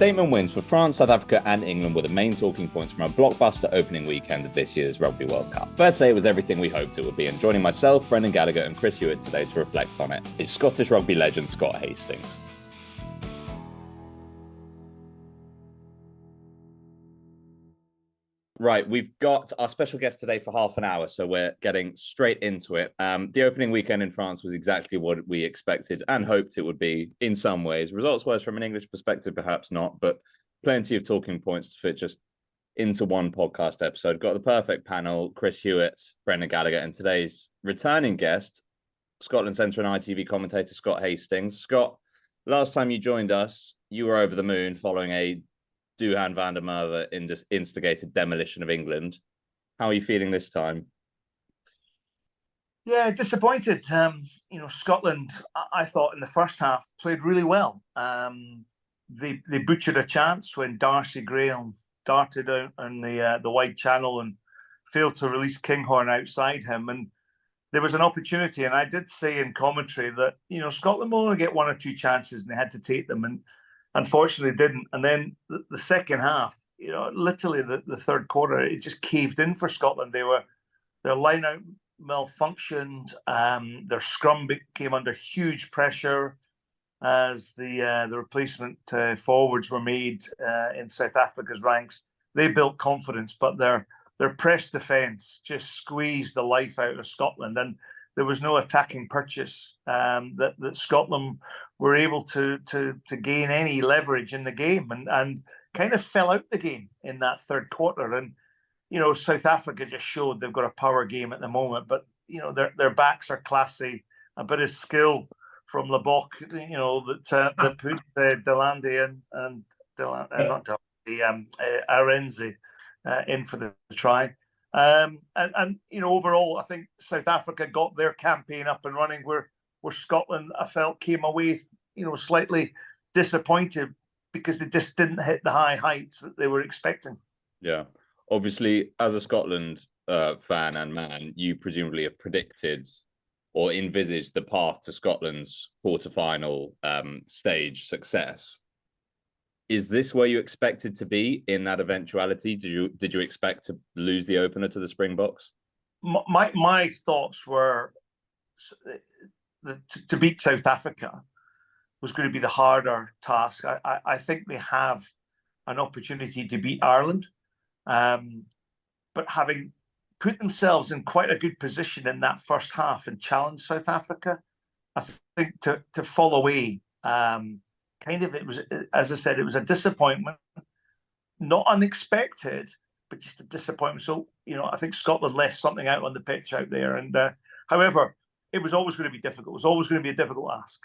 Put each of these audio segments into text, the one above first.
Statement wins for France, South Africa and England were the main talking points from a blockbuster opening weekend of this year's Rugby World Cup. Fair to say it was everything we hoped it would be, and joining myself, Brendan Gallagher and Chris Hewett today to reflect on it is Scottish rugby legend Scott Hastings. Right, we've got our special guest today for half an hour, so we're getting straight into it. The opening weekend in France was exactly what we expected and hoped it would be in some ways. Results-wise, from an English perspective, perhaps not, but plenty of talking points to fit just into one podcast episode. Got the perfect panel, Chris Hewett, Brendan Gallagher, and today's returning guest, Scotland Centre and ITV commentator Scott Hastings. Scott, last time you joined us, you were over the moon following a Duhan van der Merwe instigated demolition of England. How are you feeling this time? Yeah, disappointed. Scotland, I thought in the first half played really well. They butchered a chance when Darcy Graham darted out on the wide channel and failed to release Kinghorn outside him. And there was an opportunity, and I did say in commentary that Scotland will only get one or two chances, and they had to take them. And unfortunately didn't. And then the second half, literally the third quarter, it just caved in for Scotland. Their line-out malfunctioned. Their scrum came under huge pressure as the replacement forwards were made in South Africa's ranks. They built confidence, but their press defence just squeezed the life out of Scotland, and there was no attacking purchase that Scotland were able to gain any leverage in the game, and kind of fell out the game in that third quarter. And South Africa just showed they've got a power game at the moment, but their backs are classy, a bit of skill from Lebok, that put Delande and Arenzi in for the try. And overall, I think South Africa got their campaign up and running, where Scotland, I felt, came away slightly disappointed because they just didn't hit the high heights that they were expecting. Yeah, obviously, as a Scotland fan and man, you presumably have predicted or envisaged the path to Scotland's quarter-final stage success. Is this where you expected to be in that eventuality? Did you expect to lose the opener to the Springboks? My thoughts were to beat South Africa was going to be the harder task. I think they have an opportunity to beat Ireland, but having put themselves in quite a good position in that first half and challenge South Africa, I think to fall away, it was, as I said, it was a disappointment, not unexpected, but just a disappointment. So, I think Scotland left something out on the pitch out there. And however, it was always going to be difficult. It was always going to be a difficult ask.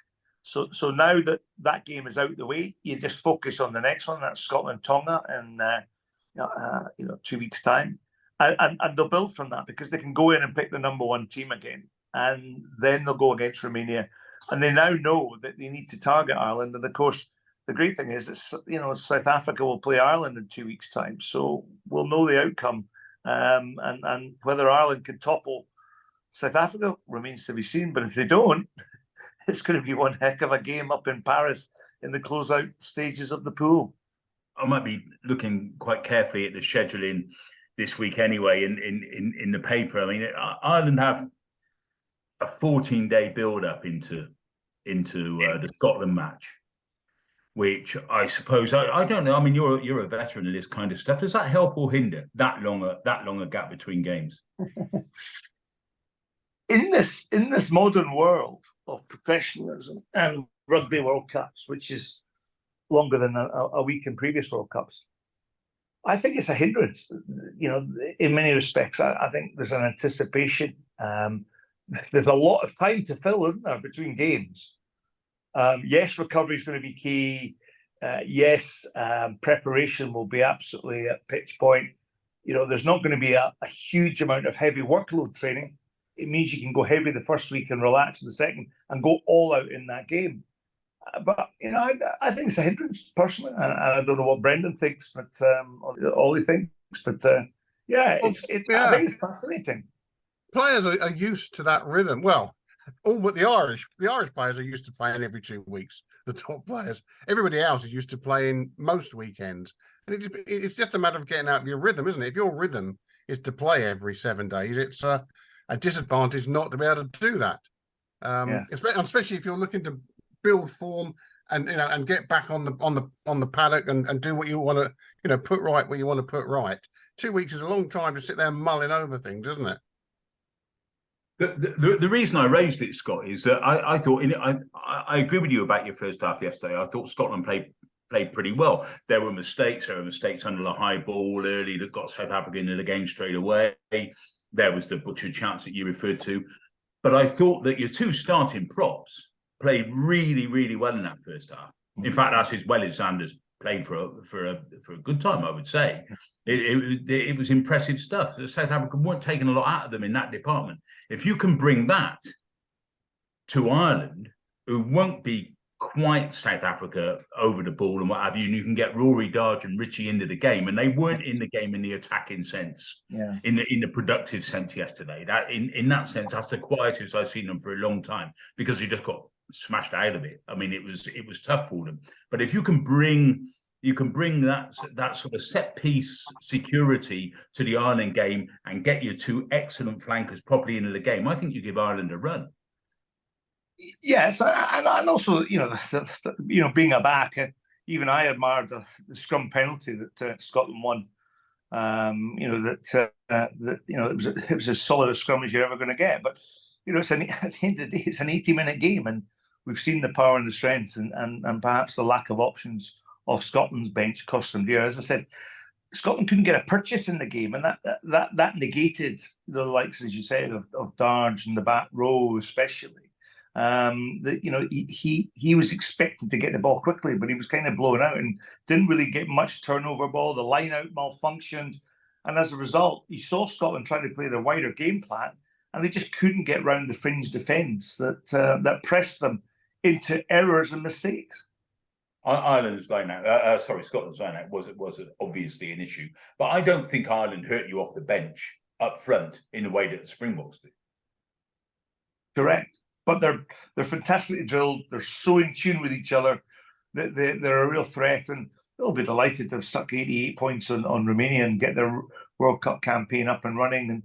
So now that game is out the way, you just focus on the next one. That's Scotland-Tonga in 2 weeks' time. And they'll build from that, because they can go in and pick the number one team again. And then they'll go against Romania. And they now know that they need to target Ireland. And of course, the great thing is that South Africa will play Ireland in 2 weeks' time. So we'll know the outcome. And whether Ireland can topple South Africa remains to be seen. But if they don't, it's going to be one heck of a game up in Paris in the closeout stages of the pool. I might be looking quite carefully at the scheduling this week anyway in the paper. I mean, Ireland have a 14-day build-up into the Scotland match, which I suppose I don't know. I mean, you're a veteran of this kind of stuff. Does that help or hinder that long a gap between games? In this modern world of professionalism and Rugby World Cups, which is longer than a week in previous World Cups, I think it's a hindrance. In many respects, I think there's an anticipation. There's a lot of time to fill, isn't there, between games? Yes, recovery is going to be key. Yes, preparation will be absolutely at pitch point. There's not going to be a huge amount of heavy workload training. It means you can go heavy the first week and relax in the second and go all out in that game. But I think it's a hindrance personally. I don't know what Brendan thinks, but Ollie thinks. But I think it's fascinating. Players are used to that rhythm. Well, all but the Irish. The Irish players are used to playing every 2 weeks. The top players, everybody else is used to playing most weekends, and it's just a matter of getting out of your rhythm, isn't it? If your rhythm is to play every 7 days, it's a disadvantage not to be able to do that. Especially if you're looking to build form and and get back on the paddock and do what you want to put right what you want to put right. 2 weeks is a long time to sit there mulling over things, isn't it? The reason I raised it, Scott, is that I thought I agree with you about your first half yesterday. I thought Scotland played pretty well. There were mistakes. There were mistakes under the high ball early that got South Africa into the game straight away. There was the butchered chance that you referred to. But I thought that your two starting props played really, really well in that first half. In fact, that's as well as Sanders played for a good time, I would say. It was impressive stuff. South Africa weren't taking a lot out of them in that department. If you can bring that to Ireland, who won't be quite South Africa over the ball and what have you, and you can get Rory, Darge and Richie into the game, and they weren't in the game in the attacking sense, in the productive sense yesterday. That in that sense, that's the quietest I've seen them for a long time, because they just got smashed out of it. I mean, it was tough for them. But if you can bring that sort of set piece security to the Ireland game and get your two excellent flankers properly into the game, I think you give Ireland a run. Yes, and also being a back, even I admired the scrum penalty that Scotland won. It was as solid a scrum as you're ever going to get. But at the end of the day, it's an 80-minute game, and we've seen the power and the strength, and perhaps the lack of options of Scotland's bench cost them dear. As I said, Scotland couldn't get a purchase in the game, and that negated the likes, as you said, of Darge and the back row especially. He was expected to get the ball quickly, but he was kind of blown out and didn't really get much turnover ball. The line out malfunctioned, and as a result, you saw Scotland trying to play their wider game plan, and they just couldn't get round the fringe defence that pressed them into errors and mistakes. Ireland's line out, Scotland's line out was obviously an issue, but I don't think Ireland hurt you off the bench up front in the way that the Springboks did. Correct. But they're fantastically drilled. They're so in tune with each other. They're a real threat, and they'll be delighted to have stuck 88 points on Romania and get their World Cup campaign up and running. And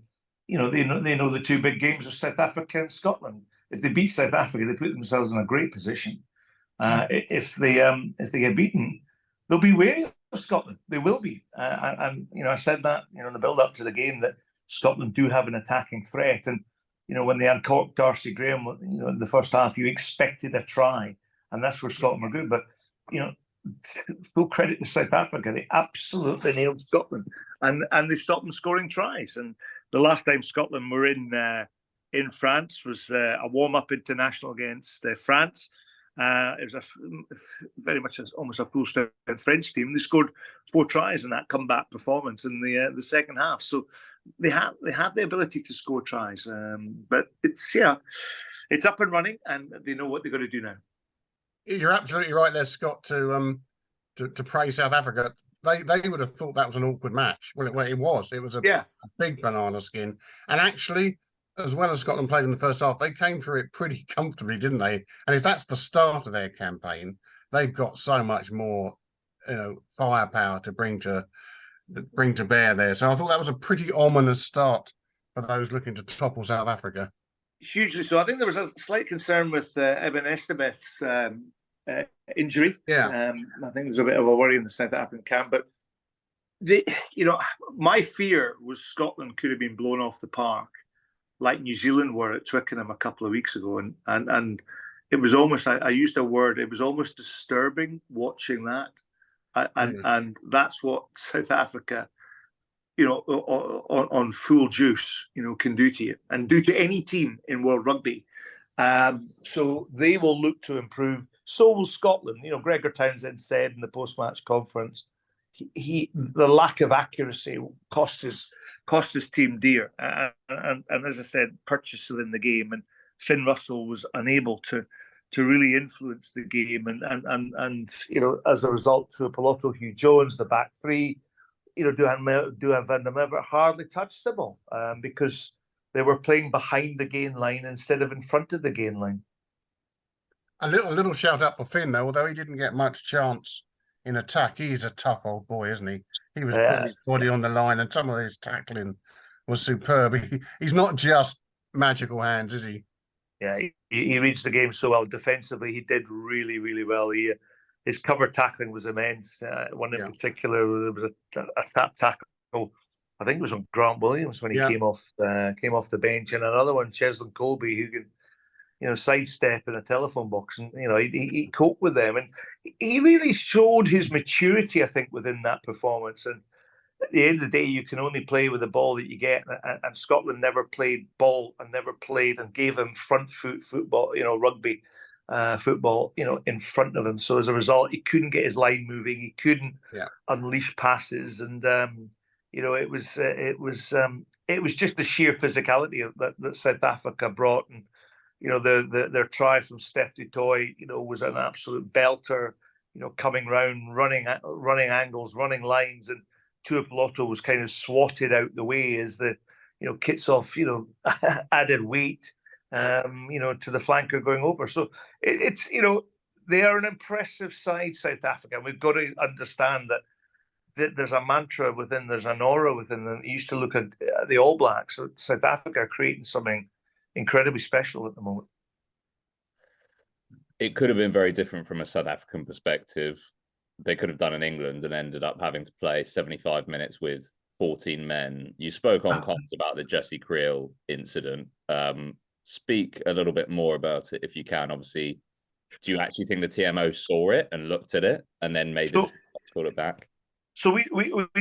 they know the two big games of South Africa and Scotland. If they beat South Africa, they put themselves in a great position. If they get beaten, they'll be wary of Scotland. They will be. And I said that in the build up to the game that Scotland do have an attacking threat. And when they uncorked Darcy Graham, in the first half, you expected a try, and that's where Scotland were good. But full credit to South Africa, they absolutely nailed Scotland, and they stopped them scoring tries. And the last time Scotland were in France was a warm-up international against France. It was very much almost a full-strength French team. They scored 4 tries in that comeback performance in the second half. So they had the ability to score tries, but it's up and running, and they know what they're going to do now. You're absolutely right there, Scott. To praise South Africa, they would have thought that was an awkward match. Well, it was. It was a big banana skin, and actually, as well as Scotland played in the first half, they came through it pretty comfortably, didn't they? And if that's the start of their campaign, they've got so much more, firepower to bring to bear there. So I thought that was a pretty ominous start for those looking to topple South Africa. Hugely so. I think there was a slight concern with Eben Etzebeth's injury. Yeah. I think there's a bit of a worry in the South African camp. But my fear was Scotland could have been blown off the park like New Zealand were at Twickenham a couple of weeks ago, and it was almost, I used a word, it was almost disturbing watching that. And that's what South Africa, on full juice, can do to you and do to any team in World Rugby. So they will look to improve. So will Scotland. Gregor Townsend said in the post-match conference, the lack of accuracy cost his team dear. And as I said, purchase within the game, and Finn Russell was unable to really influence the game, and as a result, Tuipulotu, Hugh Jones, the back three, Duhan van der Merwe hardly touched the ball because they were playing behind the gain line instead of in front of the gain line. A little shout out for Finn though, although he didn't get much chance in attack. He's a tough old boy, isn't he? He was putting his body on the line, and some of his tackling was superb. He's not just magical hands, is he? Yeah, he reads the game so well. Defensively, he did really, really well. His cover tackling was immense. One in particular, there was a tap tackle. I think it was on Grant Williams when he came off the bench, and another one, Cheslin Colby, who could, sidestep in a telephone box, and he coped with them, and he really showed his maturity, I think, within that performance. And at the end of the day, you can only play with the ball that you get, and Scotland never played ball and never played and gave him front foot football, rugby football, in front of him. So as a result, he couldn't get his line moving, he couldn't unleash passes, and it was just the sheer physicality that South Africa brought, and their try from Steph du Toit, was an absolute belter, coming round, running angles, running lines, and Tuipulotu was kind of swatted out the way as the Kitshoff added weight to the flanker going over. So it's they are an impressive side, South Africa, and we've got to understand that there's a mantra within, there's an aura within them. You used to look at the All Blacks, so South Africa are creating something incredibly special at the moment. It could have been very different from a South African perspective. They could have done in England and ended up having to play 75 minutes with 14 men. You spoke on comms about the Jesse Creel incident. Speak a little bit more about it if you can. Obviously, do you actually think the TMO saw it and looked at it and then made it pull it back? So we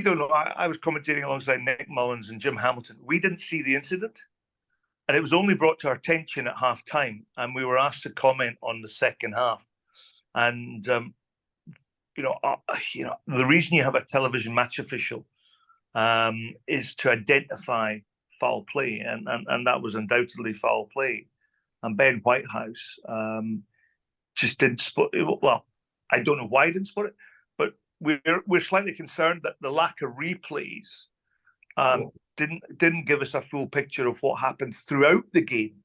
don't know. I was commentating alongside Nick Mullins and Jim Hamilton. We didn't see the incident, and it was only brought to our attention at half time, and we were asked to comment on the second half. And the reason you have a television match official is to identify foul play, and that was undoubtedly foul play. And Ben Whitehouse just didn't spot it. Well, I don't know why he didn't spot it, but we're slightly concerned that the lack of replays didn't give us a full picture of what happened throughout the game.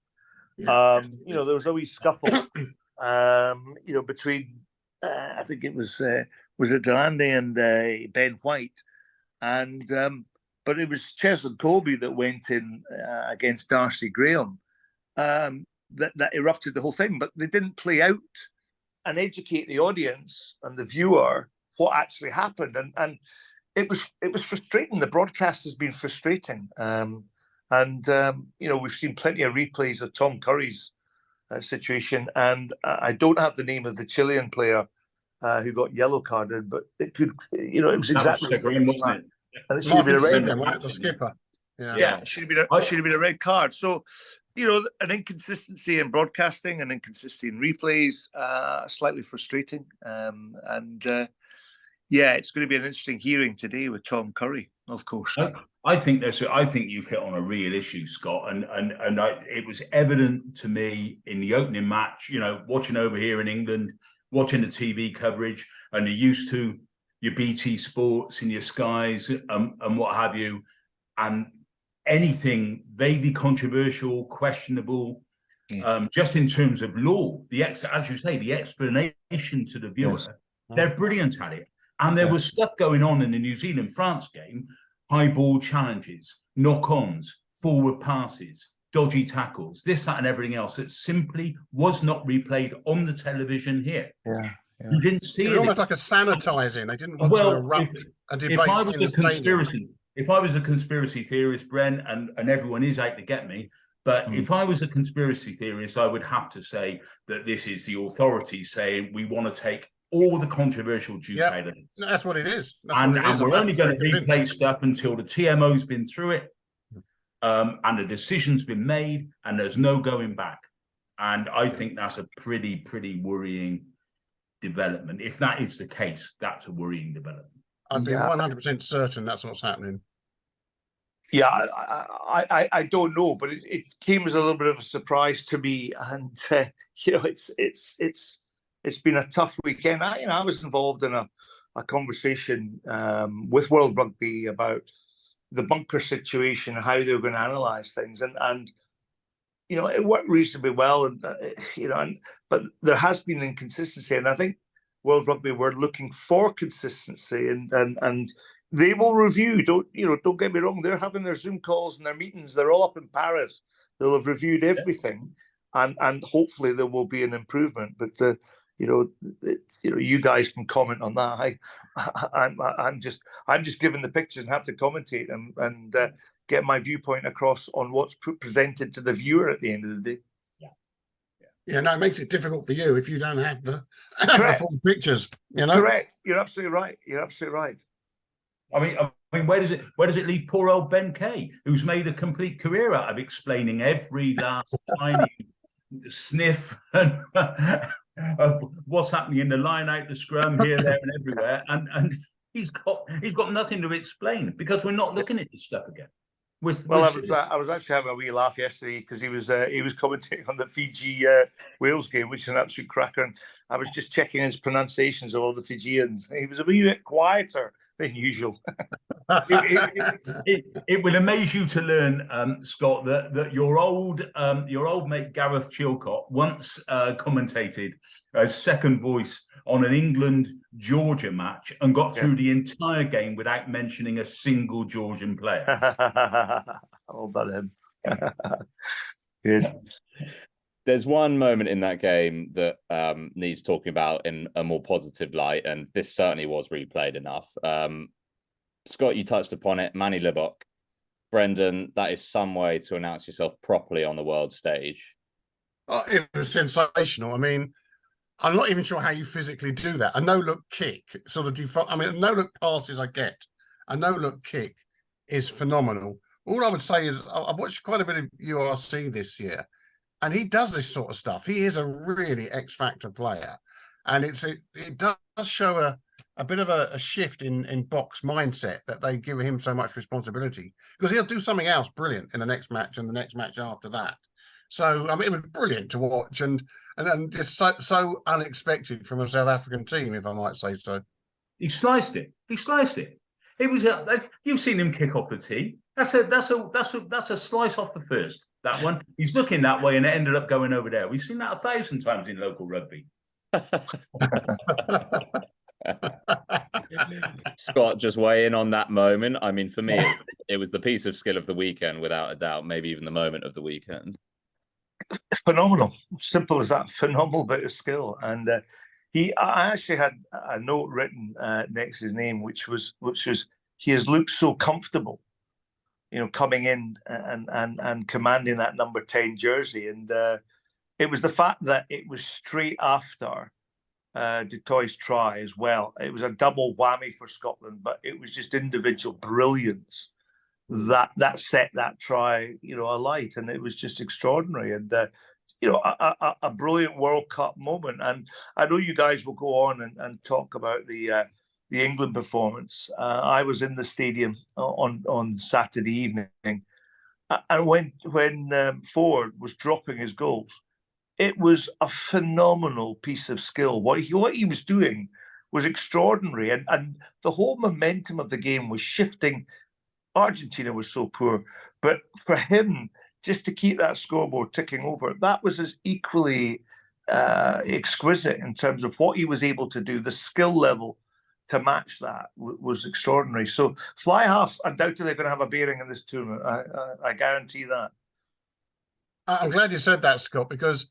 There was a wee scuffle, between I think it was it Delande and Ben White, and but it was Cheslin Colby that went in against Darcy Graham that erupted the whole thing. But they didn't play out and educate the audience and the viewer what actually happened, and it was frustrating. The broadcast has been frustrating, we've seen plenty of replays of Tom Curry's situation, and I don't have the name of the Chilean player who got yellow carded, but it could, it was exactly the same, wasn't it? And it should have been a red. The skipper. It should have been a red card. So, an inconsistency in broadcasting, an inconsistency in replays, slightly frustrating. It's going to be an interesting hearing today with Tom Curry, of course. I think you've hit on a real issue, Scott, and it was evident to me in the opening match. Watching over here in England, watching the TV coverage, and you're used to your BT Sports and your Skies and what have you, and anything vaguely controversial, questionable, just in terms of law, as you say, the explanation to the viewer, they're brilliant at it. And there was stuff going on in the New Zealand-France game, high ball challenges, knock-ons, forward passes, dodgy tackles, this, that, and everything else that simply was not replayed on the television here. You didn't see it. It was almost like a sanitising. They didn't want to erupt a debate in the stadium. If I was a conspiracy theorist, Brent, and everyone is out to get me, but if I was a conspiracy theorist, I would have to say that this is the authorities saying we want to take all the controversial juice out of it. That's what it is. And we're only going to replay stuff until the TMO's been through it, and the decision's been made, and there's no going back. And I think that's a pretty worrying development. If that is the case, that's a worrying development. I'd be 100% certain that's what's happening. Yeah, I don't know, but it came as a little bit of a surprise to me, and it's been a tough weekend. I was involved in a conversation with World Rugby about the bunker situation, how they were going to analyse things, and you know, it worked reasonably well, and you know, but there has been inconsistency, and I think World Rugby were looking for consistency, and they will review. Don't get me wrong. They're having their Zoom calls and their meetings. They're all up in Paris. They'll have reviewed everything, and hopefully there will be an improvement. But you guys can comment on that. I'm just giving the pictures and have to commentate and get my viewpoint across on what's presented to the viewer at the end of the day. Yeah, no, it makes it difficult for you if you don't have the full pictures. You know, correct. You're absolutely right. I mean, where does it leave poor old Ben Kay, who's made a complete career out of explaining every last tiny sniff of what's happening in the line out, the scrum, here, there, and everywhere, and he's got nothing to explain because we're not looking at this stuff again. I was actually having a wee laugh yesterday because he was commentating on the Fiji Wales game, which is an absolute cracker. And I was just checking his pronunciations of all the Fijians. He was a wee bit quieter than usual. It will amaze you to learn, Scott, that your old mate Gareth Chilcott once commentated as second voice on an England-Georgia match and got through the entire game without mentioning a single Georgian player. All about him. Good. There's one moment in that game that needs talking about in a more positive light, and this certainly was replayed enough. Scott, you touched upon it. Manny Libbok. Brendan, that is some way to announce yourself properly on the world stage. Oh, it was sensational. I mean, I'm not even sure how you physically do that. A no-look kick, sort of default. I mean, a no-look passes I get. A no-look kick is phenomenal. All I would say is I've watched quite a bit of URC this year, and he does this sort of stuff. He is a really X-factor player, and it does show a bit of a shift in box mindset that they give him so much responsibility, because he'll do something else brilliant in the next match and the next match after that. So I mean, it was brilliant to watch, and just so unexpected from a South African team, if I might say so. He sliced it. It was you've seen him kick off the tee. That's a slice off the first. That one. He's looking that way, and it ended up going over there. We've seen that 1,000 times in local rugby. Scott, just weigh in on that moment. I mean, for me, it was the piece of skill of the weekend, without a doubt. Maybe even the moment of the weekend. Phenomenal, simple as that. Phenomenal bit of skill, and I actually had a note written next to his name, which was he has looked so comfortable, you know, coming in and commanding that number 10 jersey, and it was the fact that it was straight after du Toit's try as well. It was a double whammy for Scotland, but it was just individual brilliance that set that try, you know, alight, and it was just extraordinary, and you know, a brilliant World Cup moment. And I know you guys will go on and talk about the England performance. I was in the stadium on Saturday evening, and when Ford was dropping his goals, it was a phenomenal piece of skill. What he was doing was extraordinary, and the whole momentum of the game was shifting. Argentina was so poor, but for him just to keep that scoreboard ticking over, that was as equally exquisite in terms of what he was able to do. The skill level to match that was extraordinary. So fly halves undoubtedly are going to have a bearing in this tournament. I guarantee that. I'm glad you said that, Scott, because,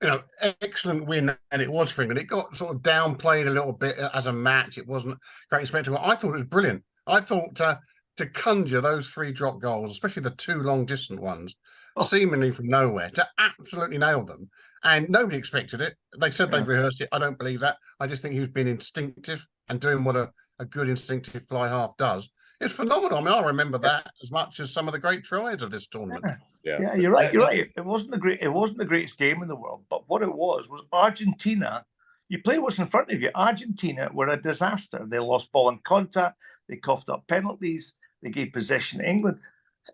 you know, excellent win, and it was for England. It got sort of downplayed a little bit as a match. It wasn't great spectacle. I thought it was brilliant. I thought to conjure those 3 drop goals, especially the 2 long distant ones, seemingly from nowhere, to absolutely nail them. And nobody expected it. They said they'd rehearsed it. I don't believe that. I just think he was being instinctive and doing what a good instinctive fly half does. It's phenomenal. I mean, I remember that as much as some of the great tries of this tournament. Yeah, you're right. You're right. It wasn't the greatest game in the world, but what it was Argentina. You play what's in front of you. Argentina were a disaster. They lost ball in contact. They coughed up penalties. They gave possession to England.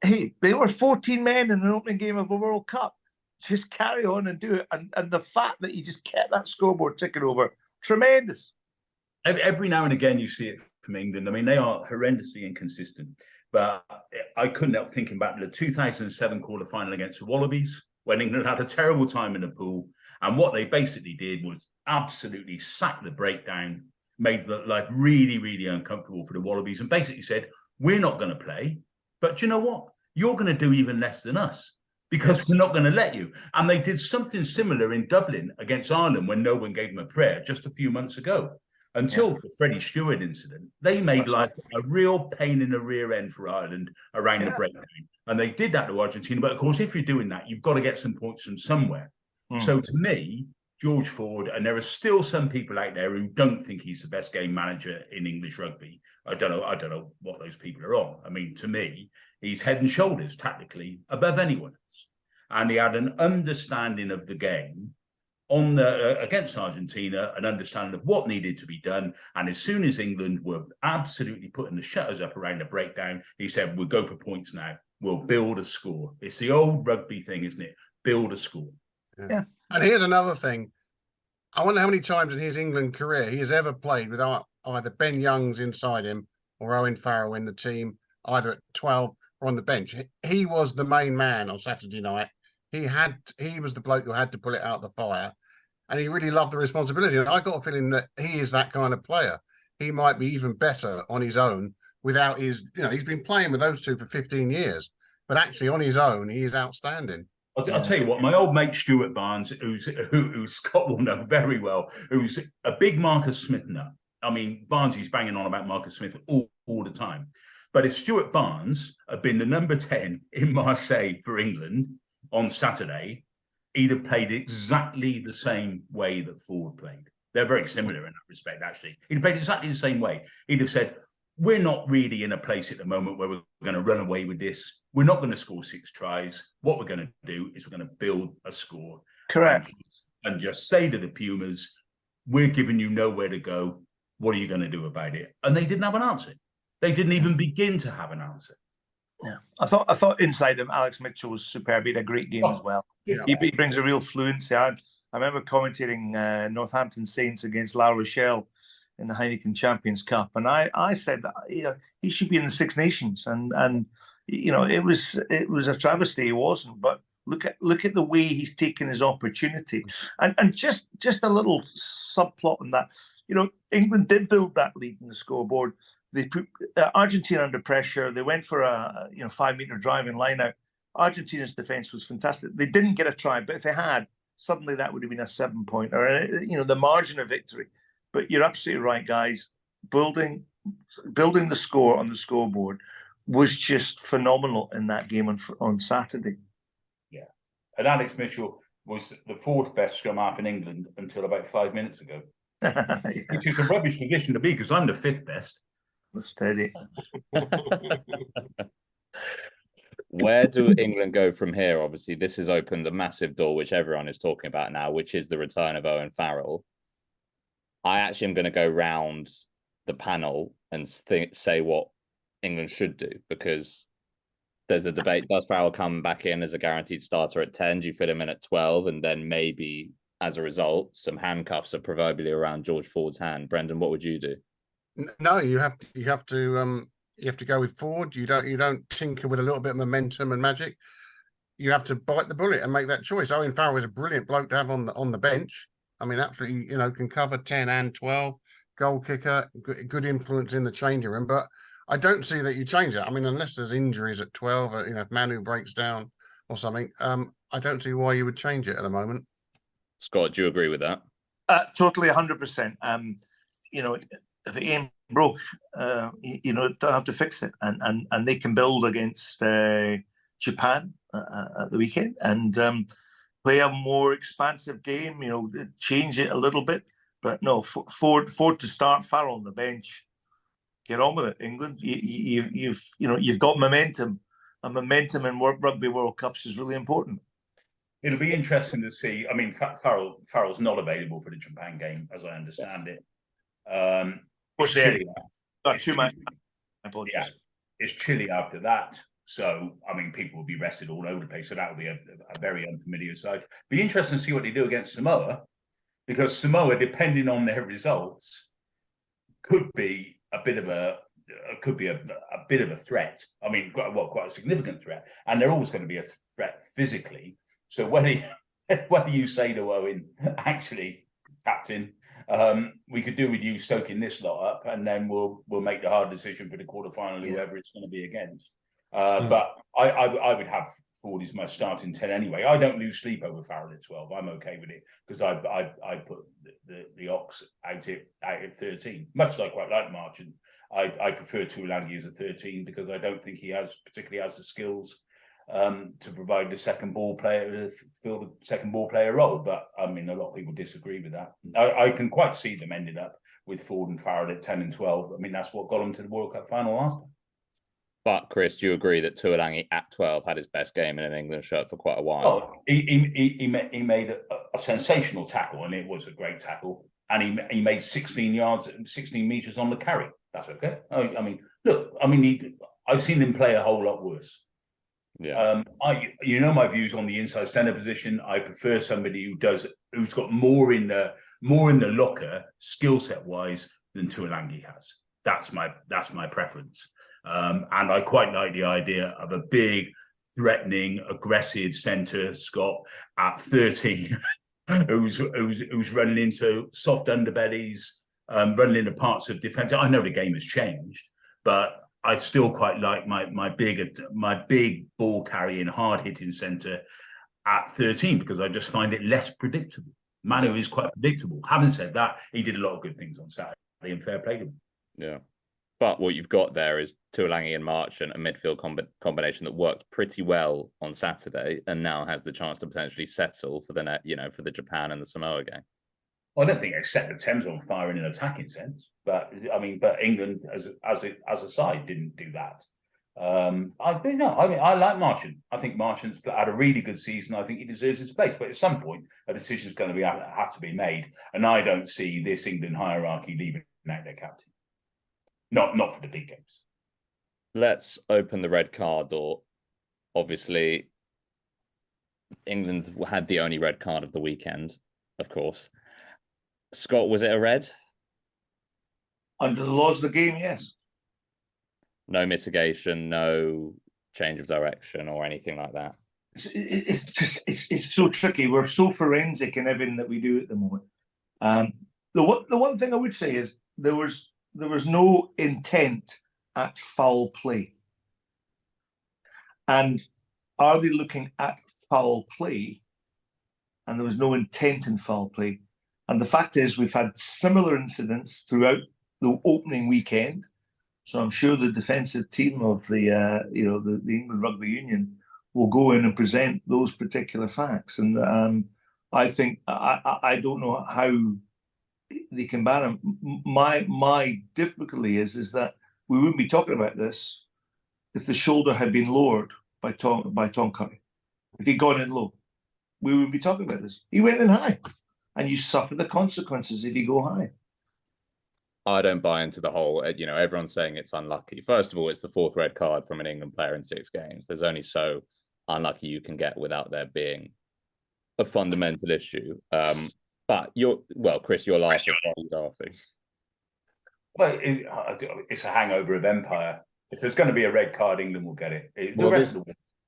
Hey, they were 14 men in an opening game of a World Cup. Just carry on and do it. And the fact that you just kept that scoreboard ticking over, tremendous. Every now and again you see it from England. I mean, they are horrendously inconsistent. But I couldn't help thinking back to the 2007 quarter-final against the Wallabies, when England had a terrible time in the pool. And what they basically did was absolutely sack the breakdown, made life really, really uncomfortable for the Wallabies, and basically said, we're not going to play, but you know what? You're going to do even less than us, because we're not going to let you. And they did something similar in Dublin against Ireland when no one gave them a prayer just a few months ago. Until the Freddie Stewart incident, they made life a real pain in the rear end for Ireland around the breakdown. And they did that to Argentina. But of course, if you're doing that, you've got to get some points from somewhere. So to me, George Ford, and there are still some people out there who don't think he's the best game manager in English rugby. I don't know what those people are on. I mean, to me, he's head and shoulders tactically above anyone else. And he had an understanding of the game on the against Argentina, an understanding of what needed to be done. And as soon as England were absolutely putting the shutters up around the breakdown, he said, we'll go for points now. We'll build a score. It's the old rugby thing, isn't it? Build a score. Yeah. And here's another thing. I wonder how many times in his England career he has ever played with either Ben Youngs inside him or Owen Farrell in the team, either at 12 or on the bench. He was the main man on Saturday night. He was the bloke who had to pull it out of the fire, and he really loved the responsibility. And I got a feeling that he is that kind of player. He might be even better on his own without his, he's been playing with those two for 15 years, but actually on his own, he is outstanding. I'll tell you what, my old mate Stuart Barnes, who Scott will know very well, who's a big Marcus Smith nut. I mean, Barnsley's banging on about Marcus Smith all the time. But if Stuart Barnes had been the number 10 in Marseille for England on Saturday, he'd have played exactly the same way that Ford played. They're very similar in that respect, actually. He'd have played exactly the same way. He'd have said, we're not really in a place at the moment where we're going to run away with this. We're not going to score 6 tries. What we're going to do is we're going to build a score. Correct. And just say to the Pumas, we're giving you nowhere to go. What are you going to do about it? And they didn't have an answer. They didn't even begin to have an answer. Yeah, I thought inside him, Alex Mitchell was superb. He had a great game as well. Yeah. He brings a real fluency. I remember commentating Northampton Saints against La Rochelle in the Heineken Champions Cup, and I said that he should be in the Six Nations, and it was a travesty he wasn't. But look at the way he's taken his opportunity, and just a little subplot on that. England did build that lead in the scoreboard. They put Argentina under pressure. They went for a 5-meter driving line out. Argentina's defense was fantastic. They didn't get a try, but if they had, suddenly that would have been a 7-pointer, the margin of victory. But you're absolutely right, guys. Building the score on the scoreboard was just phenomenal in that game on Saturday. Yeah. And Alex Mitchell was the 4th best scrum half in England until about 5 minutes ago. Which is a rubbish position to be, because I'm the 5th best. Steady. Where do England go from here? Obviously, this has opened a massive door, which everyone is talking about now, which is the return of Owen Farrell. I actually am going to go round the panel and say what England should do, because there's a debate. Does Farrell come back in as a guaranteed starter at 10? Do you fit him in at 12? And then maybe, as a result, some handcuffs are proverbially around George Ford's hand. Brendan, what would you do? No, you have to go with Ford. You don't tinker with a little bit of momentum and magic. You have to bite the bullet and make that choice. Owen Farrell is a brilliant bloke to have on the bench. I mean, absolutely, can cover 10 and 12, goal kicker, good influence in the changing room. But I don't see that you change it. I mean, unless there's injuries at 12, if Manu breaks down or something, I don't see why you would change it at the moment. Scott, do you agree with that? Totally, 100%. If the game broke, don't have to fix it, and they can build against Japan at the weekend and play a more expansive game. Change it a little bit, but no, Ford to start, Farrell on the bench. Get on with it, England. You've got momentum, and momentum in Rugby World Cups is really important. It'll be interesting to see. I mean, Farrell's not available for the Japan game, as I understand it. It's chilly. Yeah, it's chilly after that. So, I mean, people will be rested all over the place. So that will be a very unfamiliar side. Be interesting to see what they do against Samoa, because Samoa, depending on their results, could be a bit of a could be a bit of a threat. I mean, quite a significant threat, and they're always going to be a threat physically. So whether you say to Owen, actually, captain, we could do with you soaking this lot up, and then we'll make the hard decision for the quarterfinal, whoever it's going to be against. But I would have Ford as my starting 10 anyway. I don't lose sleep over Farrell at 12. I'm okay with it because I put the Ox out at 13. Much as I quite like Marchant, I prefer Tuilagi as a 13 because I don't think he particularly has the skills to provide the second ball player to fill the second ball player role. But I mean, a lot of people disagree with that. I can quite see them ending up with Ford and Farrell at 10 and 12. I mean, that's what got them to the World Cup final last time. But Chris, do you agree that Tuilagi at 12 had his best game in an England shirt for quite a while? Oh, he made a sensational tackle, and it was a great tackle. And he made 16 meters on the carry. That's okay. I mean, look, I've seen him play a whole lot worse. Yeah. You know my views on the inside centre position. I prefer somebody who's got more in the locker skill set wise than Tuilagi has. That's my preference. And I quite like the idea of a big, threatening, aggressive centre, Scott, at 13, who's running into soft underbellies, running into parts of defence. I know the game has changed, but I still quite like my big ball carrying, hard hitting centre at 13 because I just find it less predictable. Manu is quite predictable. Having said that, he did a lot of good things on Saturday, and fair play to him. Yeah. But what you've got there is Tuilagi and Marchant, a midfield combination that worked pretty well on Saturday, and now has the chance to potentially settle for for the Japan and the Samoa game. Well, I don't think they set the Thames on fire in an attacking sense, but England as a side didn't do that. I like Marchant. I think Marchant's had a really good season. I think he deserves his place, but at some point a decision is going to have to be made, and I don't see this England hierarchy leaving out their captain. Not for the big games. Let's open the red card door. Obviously, England had the only red card of the weekend, of course. Scott, was it a red? Under the laws of the game, yes. No mitigation, no change of direction or anything like that. It's so tricky. We're so forensic in everything that we do at the moment. The one thing I would say is there was no intent at foul play. And are they looking at foul play? And there was no intent in foul play. And the fact is, we've had similar incidents throughout the opening weekend. So I'm sure the defensive team of the England Rugby Union will go in and present those particular facts. And I think I don't know how they can ban him. My difficulty is that we wouldn't be talking about this if the shoulder had been lowered by Tom Curry. If he'd gone in low, we wouldn't be talking about this. He went in high, and you suffer the consequences if you go high. I don't buy into the whole, everyone's saying it's unlucky. First of all, it's the fourth red card from an England player in 6 games. There's only so unlucky you can get without there being a fundamental issue. But Chris, you're laughing. Well, it's a hangover of empire. If there's going to be a red card, England will get it.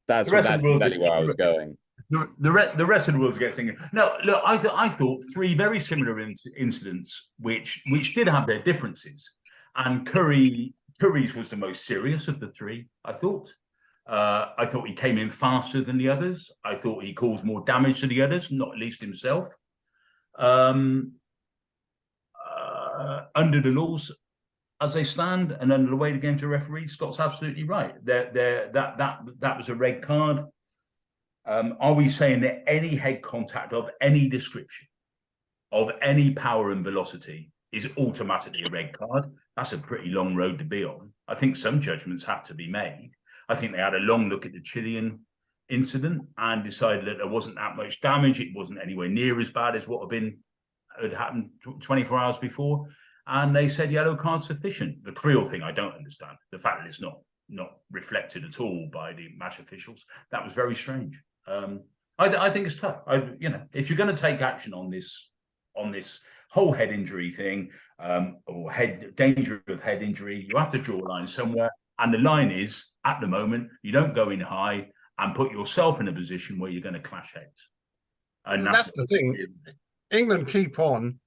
That's exactly where I was going. The rest of the world's getting it. No, look, I thought 3 very similar incidents, which did have their differences, and Curry's was the most serious of the 3. I thought he came in faster than the others. I thought he caused more damage to the others, not least himself. Under the laws as they stand and under the way the game's a referee, Scott's absolutely right. That was a red card. Are we saying that any head contact of any description, of any power and velocity, is automatically a red card? That's a pretty long road to be on. I think some judgments have to be made. I think they had a long look at the Chilean incident and decided that there wasn't that much damage. It wasn't anywhere near as bad as what had happened 24 hours before. And they said yellow card sufficient. The Creel thing, I don't understand. The fact that it's not reflected at all by the match officials, that was very strange. I think it's tough. If you're going to take action on this on this whole head injury thing, or danger of head injury. You have to draw a line somewhere. And the line is, at the moment, you don't go in high and put yourself in a position where you're going to clash heads. And that's the thing. England keep on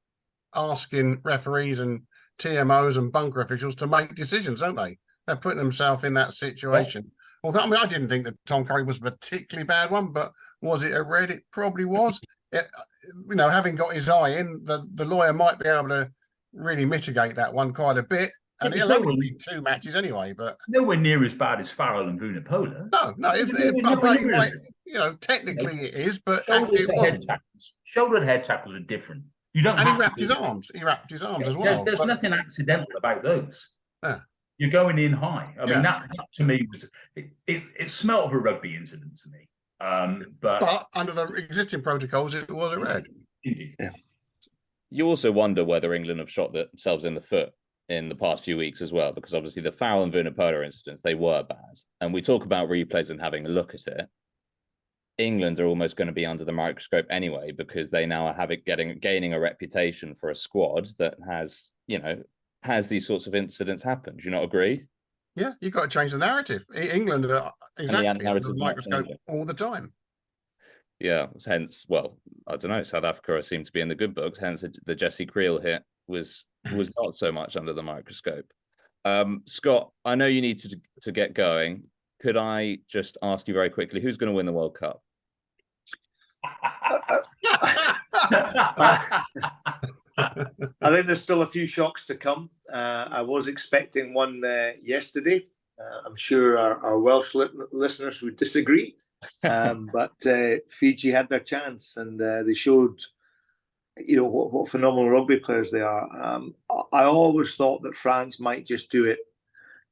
asking referees and TMOs and bunker officials to make decisions, don't they? They're putting themselves in that situation. Yeah. Although, I mean, I didn't think that Tom Curry was a particularly bad one, but was it a red? It probably was. Having got his eye in, the lawyer might be able to really mitigate that one quite a bit. And it'll only be 2 matches anyway, but nowhere near as bad as Farrell and Vunipola. No, technically it is, but actually it wasn't. Shoulder and head tackles are different. You don't. And he wrapped his arms. He wrapped his arms as well. There's nothing accidental about those. Yeah. You're going in high. I mean, that to me was it smelt of a rugby incident to me. But under the existing protocols, it was a red. Indeed. Yeah. You also wonder whether England have shot themselves in the foot in the past few weeks as well, because obviously the Farrell and Vunipola incidents, they were bad. And we talk about replays and having a look at it. England are almost going to be under the microscope anyway, because they now are gaining a reputation for a squad that has these sorts of incidents happen. Do you not agree? Yeah, you've got to change the narrative. England are exactly under the microscope all the time. Yeah, hence, well, I don't know, South Africa seemed to be in the good books, hence the Jesse Creel hit was not so much under the microscope. Scott, I know you need to get going. Could I just ask you very quickly, who's going to win the World Cup? I think there's still a few shocks to come. I was expecting one yesterday. I'm sure our Welsh listeners would disagree. But Fiji had their chance, and they showed, what phenomenal rugby players they are. I always thought that France might just do it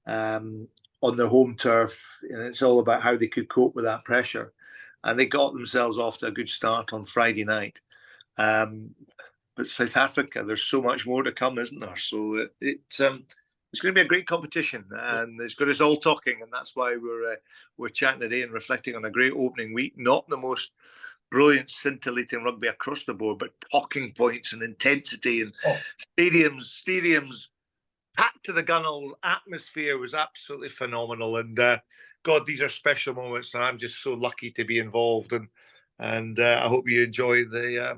on their home turf, and it's all about how they could cope with that pressure. And they got themselves off to a good start on Friday night. But South Africa, there's so much more to come, isn't there? So it's going to be a great competition, and it's got us all talking, and that's why we're chatting today and reflecting on a great opening week. Not the most brilliant, scintillating rugby across the board, but talking points and intensity and stadiums packed to the gunnel. Atmosphere was absolutely phenomenal, and God, these are special moments, and I'm just so lucky to be involved, and I hope you enjoy the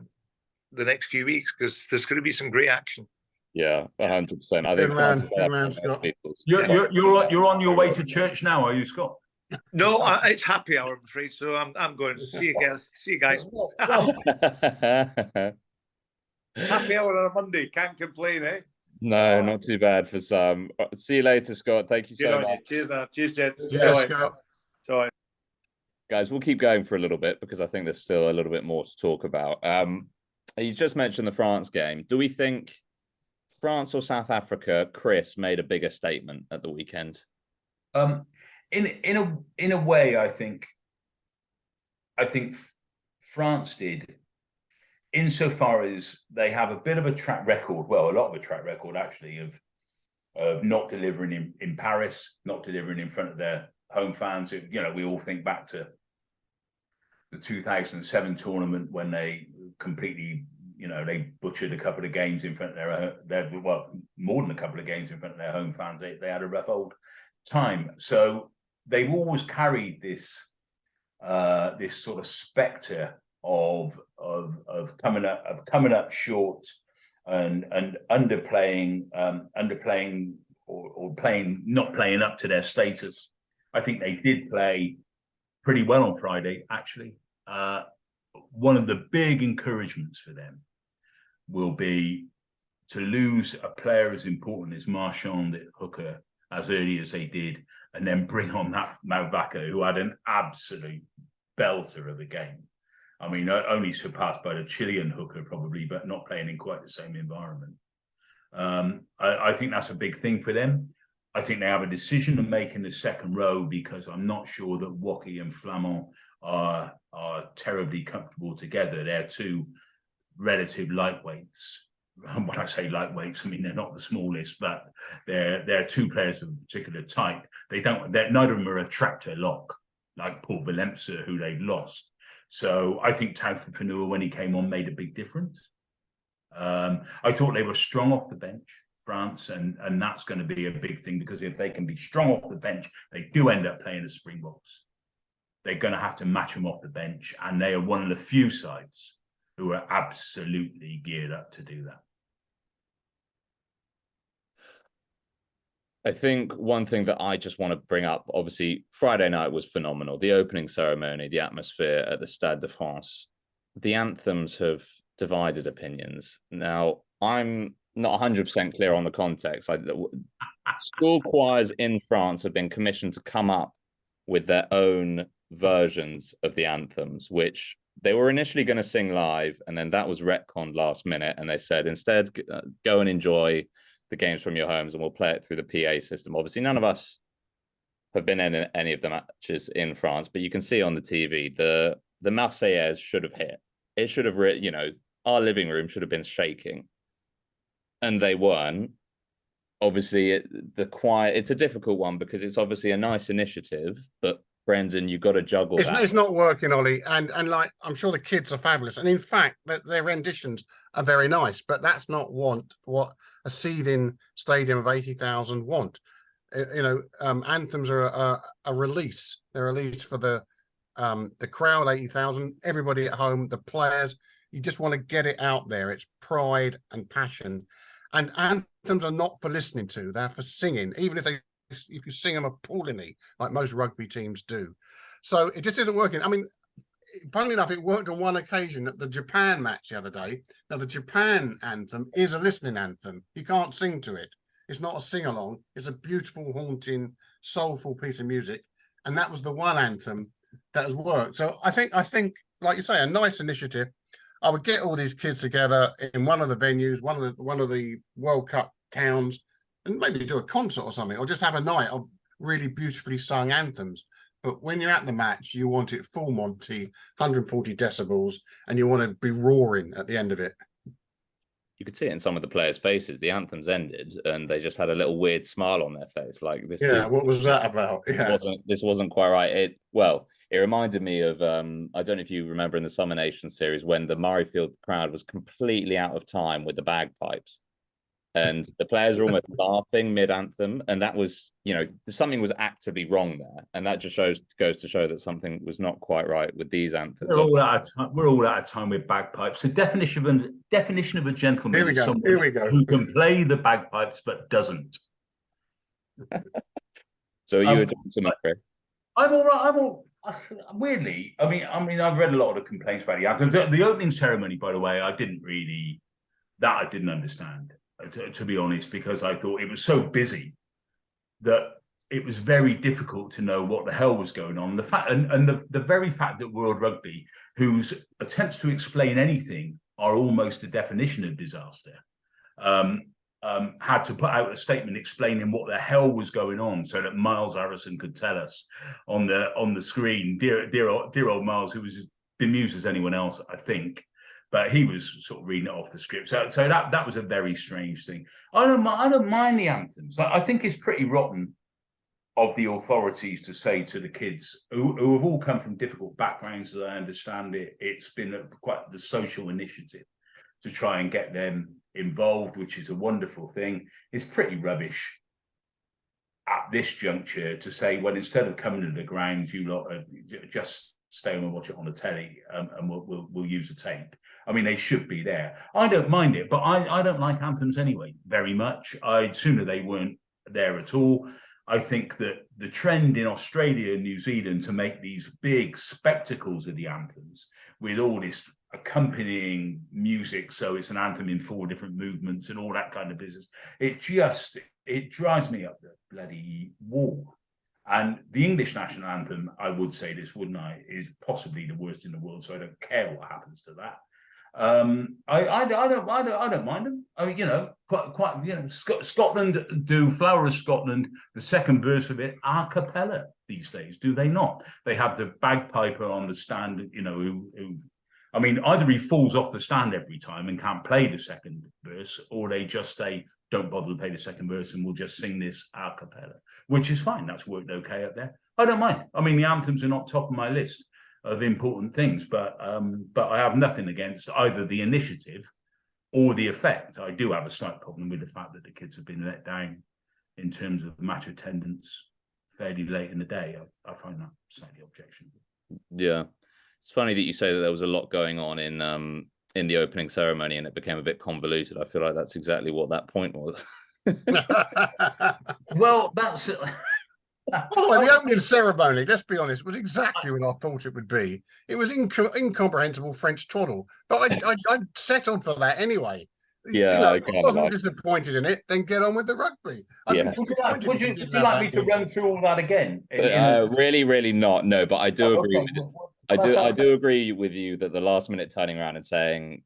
next few weeks, because there's going to be some great action. Yeah, 100%. I think Scott. You're on your way to church now, are you, Scott? No, it's happy hour, I'm afraid. So I'm going to see you guys. Happy hour on a Monday, can't complain, eh? No, not too bad for some. See you later, Scott. Thank you so much. Cheers, now. Cheers, gents. Scott. Guys, we'll keep going for a little bit, because I think there's still a little bit more to talk about. You just mentioned the France game. Do we think France or South Africa, Chris, made a bigger statement at the weekend? In a way, I think France did, insofar as they have a bit of a track record, well, a lot of a track record actually, of not delivering in Paris, not delivering in front of their home fans. We all think back to the 2007 tournament when they completely, they butchered a couple of games in front of more than a couple of games in front of their home fans. They had a rough old time. So they've always carried this sort of spectre of coming up short and underplaying or not playing up to their status. I think they did play pretty well on Friday, actually. One of the big encouragements for them will be to lose a player as important as Marchand at hooker as early as they did, and then bring on that Mavaka, who had an absolute belter of a game. I mean, only surpassed by the Chilean hooker probably, but not playing in quite the same environment. I think that's a big thing for them. I think they have a decision to make in the second row, because I'm not sure that Woki and Flamand are terribly comfortable together. They're two relative lightweights. When I say lightweights, I mean they're not the smallest, but they're two players of a particular type. Neither of them are a tractor lock like Paul Valemsa, who they've lost. So I think Taufa Fanua, when he came on, made a big difference. I thought they were strong off the bench, France, and that's going to be a big thing, because if they can be strong off the bench, they do end up playing the Springboks. They're going to have to match them off the bench, and they are one of the few sides who are absolutely geared up to do that. I think one thing that I just want to bring up, obviously, Friday night was phenomenal. The opening ceremony, the atmosphere at the Stade de France. The anthems have divided opinions. Now, I'm not 100% clear on the context. School choirs in France have been commissioned to come up with their own versions of the anthems, which they were initially going to sing live, and then that was retconned last minute, and they said, instead, go and enjoy the games from your homes, and we'll play it through the PA system. Obviously, none of us have been in any of the matches in France, but you can see on the TV, the Marseillaise should have hit. It should have, our living room should have been shaking, and they weren't. Obviously, the choir, it's a difficult one because it's obviously a nice initiative, but Brendan, you've got to juggle that. It's not working, Ollie, and like, I'm sure the kids are fabulous, and in fact, their renditions are very nice. But that's not what a seething stadium of 80,000 want. Anthems are a release. They're released for the crowd, 80,000, everybody at home, the players. You just want to get it out there. It's pride and passion, and anthems are not for listening to; they're for singing, even if you sing them appallingly, like most rugby teams do. So it just isn't working. I mean, funnily enough, it worked on one occasion at the Japan match the other day. Now, the Japan anthem is a listening anthem. You can't sing to it. It's not a sing-along. It's a beautiful, haunting, soulful piece of music. And that was the one anthem that has worked. So I think, like you say, a nice initiative. I would get all these kids together in one of the venues, one of the World Cup towns, and maybe do a concert or something, or just have a night of really beautifully sung anthems. But when you're at the match, you want it full Monty, 140 decibels, and you want to be roaring at the end of it. You could see it in some of the players' faces. The anthems ended, and they just had a little weird smile on their face, like this. Yeah, what was that about? Yeah, this wasn't quite right. It reminded me of I don't know if you remember in the Summer Nation series when the Murrayfield crowd was completely out of time with the bagpipes. And the players are almost laughing mid-anthem, and that was, something was actively wrong there, and that just goes to show that something was not quite right with these anthems. We're all out of time with bagpipes. The definition of a gentleman is someone who can play the bagpipes but doesn't. So you were doing something, Chris? I'm all right. Weirdly, I mean, I've read a lot of the complaints about the anthems. The opening ceremony, by the way, I didn't understand. To be honest, because I thought it was so busy that it was very difficult to know what the hell was going on. The very fact that World Rugby, whose attempts to explain anything are almost a definition of disaster, had to put out a statement explaining what the hell was going on, so that Miles Harrison could tell us on the screen. Dear old Miles, who was as bemused as anyone else, I think. But he was sort of reading it off the script. So that was a very strange thing. I don't mind the anthems. I think it's pretty rotten of the authorities to say to the kids who have all come from difficult backgrounds, as I understand it, it's been quite the social initiative to try and get them involved, which is a wonderful thing. It's pretty rubbish at this juncture to say, well, instead of coming to the grounds, you lot just stay home and watch it on the telly, and we'll use the tape. I mean, they should be there. I don't mind it, but I don't like anthems anyway, very much. I'd sooner they weren't there at all. I think that the trend in Australia and New Zealand to make these big spectacles of the anthems with all this accompanying music, so it's an anthem in 4 different movements and all that kind of business, it drives me up the bloody wall. And the English national anthem, I would say this, wouldn't I, is possibly the worst in the world. So I don't care what happens to that. I don't mind them. I mean, quite Scotland do Flower of Scotland, the second verse of it, a cappella these days, do they not? They have the bagpiper on the stand, who I mean, either he falls off the stand every time and can't play the second verse, or they just say, don't bother to play the second verse and we'll just sing this a cappella, which is fine. That's worked okay up there. I don't mind. I mean, the anthems are not top of my list of important things, but I have nothing against either the initiative or the effect. I do have a slight problem with the fact that the kids have been let down in terms of match attendance fairly late in the day. I find that slightly objectionable. Yeah, it's funny that you say that there was a lot going on in the opening ceremony and it became a bit convoluted. I feel like that's exactly what that point was. Well, that's Oh, the opening ceremony, let's be honest, was exactly what I thought it would be. It was incomprehensible French twaddle, but I settled for that anyway. Yeah, you know, I if I kinda wasn't like disappointed in it, then get on with the rugby. I'd Yeah. be disappointed would if you didn't have like that me to meeting. run through all that again? Really, really not. No, but I do agree. Okay, I do agree with you that the last minute turning around and saying,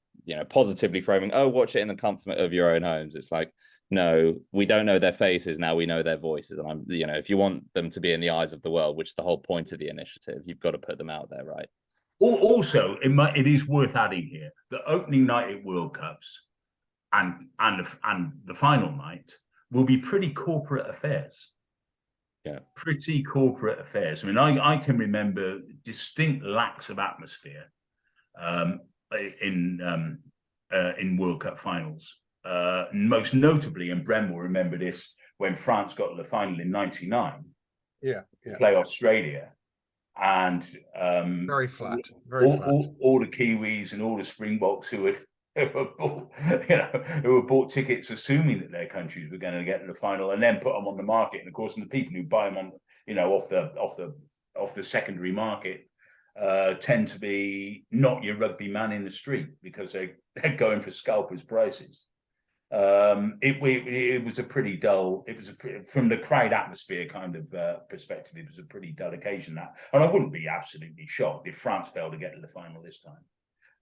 positively framing, oh, watch it in the comfort of your own homes. It's like, no, we don't know their faces now. We know their voices, and if you want them to be in the eyes of the world, which is the whole point of the initiative, you've got to put them out there, right? Also, it is worth adding here that opening night at World Cups and the final night will be pretty corporate affairs. Yeah, pretty corporate affairs. I mean, I can remember distinct lacks of atmosphere in World Cup finals. Most notably, and Bren will remember this, when France got to the final in '99. Yeah. Play Australia, and Very flat. All the Kiwis and all the Springboks who were bought tickets assuming that their countries were going to get to the final and then put them on the market. And of course, the people who buy them on, off the secondary market tend to be not your rugby man in the street, because they're going for scalpers prices. It was a pretty dull. It was from the crowd atmosphere kind of perspective. It was a pretty dull occasion, that, and I wouldn't be absolutely shocked if France failed to get to the final this time.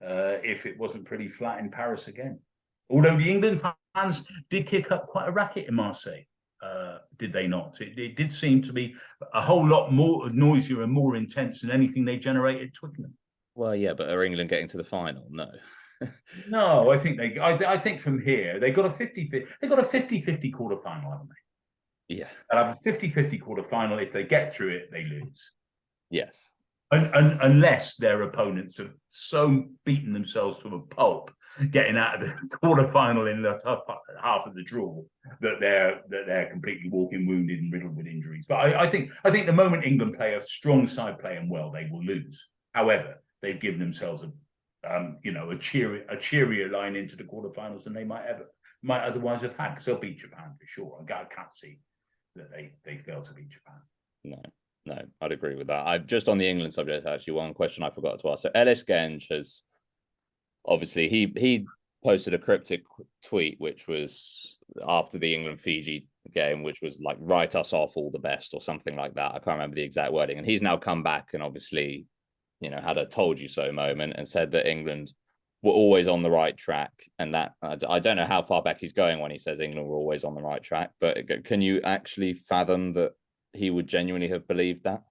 If it wasn't pretty flat in Paris again. Although the England fans did kick up quite a racket in Marseille, did they not? It did seem to be a whole lot more noisier and more intense than anything they generated at Twickenham. Well, yeah, but are England getting to the final? No. No, I think I think from here they got a 50-50 quarterfinal, haven't they? Yeah. They'll have a 50-50 quarterfinal. If they get through it, they lose. Yes. Unless their opponents have so beaten themselves to a pulp, getting out of the quarterfinal in the tough half of the draw, that they're completely walking wounded and riddled with injuries. But I think the moment England play a strong side playing well, they will lose. However, they've given themselves a cheerier line into the quarterfinals than they might otherwise have had, because they'll beat Japan for sure. I can't see that they fail to beat Japan. No, I'd agree with that. I've just on the England subject, actually, one question I forgot to ask. So Ellis Genge has obviously he posted a cryptic tweet, which was after the England-Fiji game, which was like, write us off, all the best, or something like that. I can't remember the exact wording. And he's now come back and obviously, had a told you so moment and said that England were always on the right track. And that I don't know how far back he's going when he says England were always on the right track, but can you actually fathom that he would genuinely have believed that?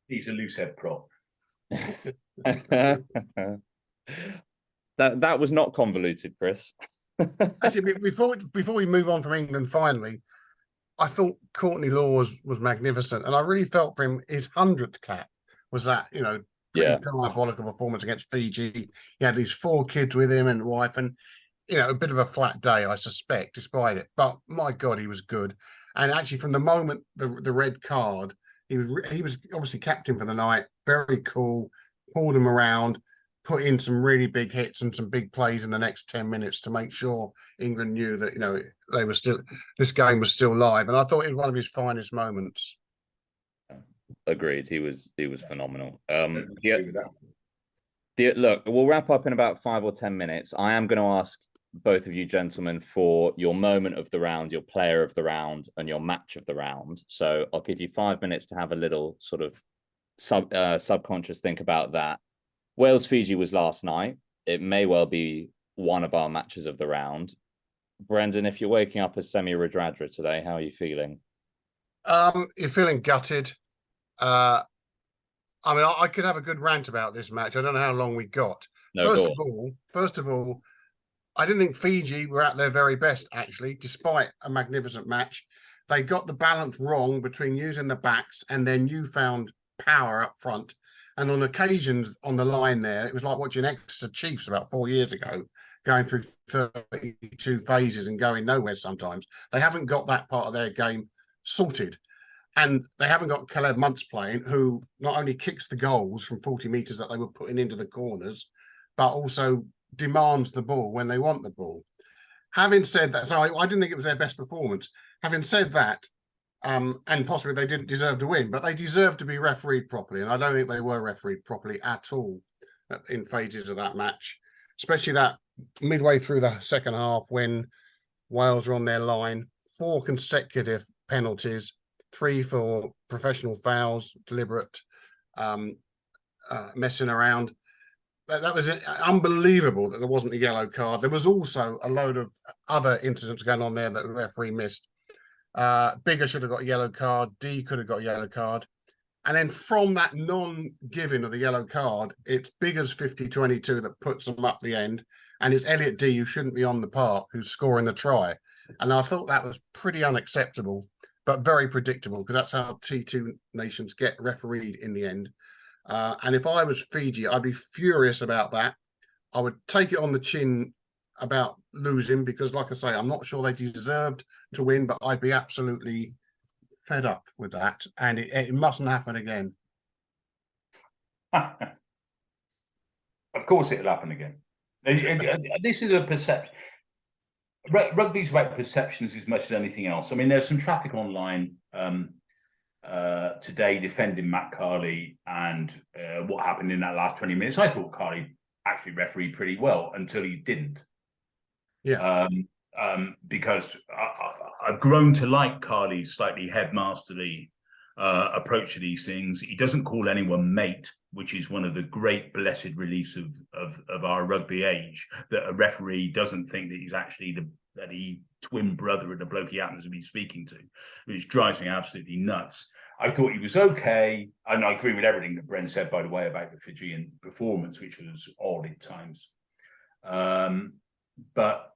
He's a loosehead prop. That was not convoluted, Chris. Actually, before we move on from England, finally, I thought Courtney Law was magnificent, and I really felt for him. His 100th cap was that pretty diabolical performance against Fiji. He had these 4 kids with him and wife, and a bit of a flat day, I suspect, despite it. But my God, he was good. And actually, from the moment the red card, he was obviously captain for the night. Very cool. Pulled him around, put in some really big hits and some big plays in the next 10 minutes to make sure England knew that they were still, this game was still live. And I thought it was one of his finest moments. Agreed. He was phenomenal. Look, we'll wrap up in about 5 or 10 minutes. I am going to ask both of you gentlemen for your moment of the round, your player of the round, and your match of the round. So I'll give you 5 minutes to have a little sort of subconscious think about that. Wales-Fiji was last night. It may well be one of our matches of the round. Brendan, if you're waking up as Semi Radradra today, how are you feeling? You're feeling gutted. I mean, I could have a good rant about this match. I don't know how long we got. First of all, I didn't think Fiji were at their very best, actually, despite a magnificent match. They got the balance wrong between using the backs and their newfound power up front. And on occasions on the line there, it was like watching Exeter Chiefs about 4 years ago, going through 32 phases and going nowhere sometimes. They haven't got that part of their game sorted. And they haven't got Caleb Muntz playing, who not only kicks the goals from 40 metres that they were putting into the corners, but also demands the ball when they want the ball. Having said that, so I didn't think it was their best performance. Having said that, and possibly they didn't deserve to win, but they deserved to be refereed properly. And I don't think they were refereed properly at all in phases of that match, especially that midway through the second half when Wales were on their line, 4 consecutive penalties, 3 for professional fouls, deliberate messing around. That was unbelievable that there wasn't a yellow card. There was also a load of other incidents going on there that the referee missed. Biggar should have got a yellow card. D could have got a yellow card. And then from that non-giving of the yellow card, it's Biggar's 50-22 that puts them up the end. And it's Elliot D, who shouldn't be on the park, who's scoring the try. And I thought that was pretty unacceptable, but very predictable, because that's how T2 nations get refereed in the end. And if I was Fiji, I'd be furious about that. I would take it on the chin about losing, because, like I say, I'm not sure they deserved to win, but I'd be absolutely fed up with that. And it mustn't happen again. Of course it'll happen again. This is a perception. Rugby's about perceptions as much as anything else. I mean, there's some traffic online today defending Matt Carley and what happened in that last 20 minutes. I thought Carley actually refereed pretty well until he didn't. Yeah. Because I've grown to like Carley's slightly headmasterly approach to these things. He doesn't call anyone mate, which is one of the great blessed reliefs of our rugby age, that a referee doesn't think that he's actually the twin brother of the bloke he happens to be speaking to, which drives me absolutely nuts. I thought he was okay, and I agree with everything that Bren said, by the way, about the Fijian performance, which was odd at times. But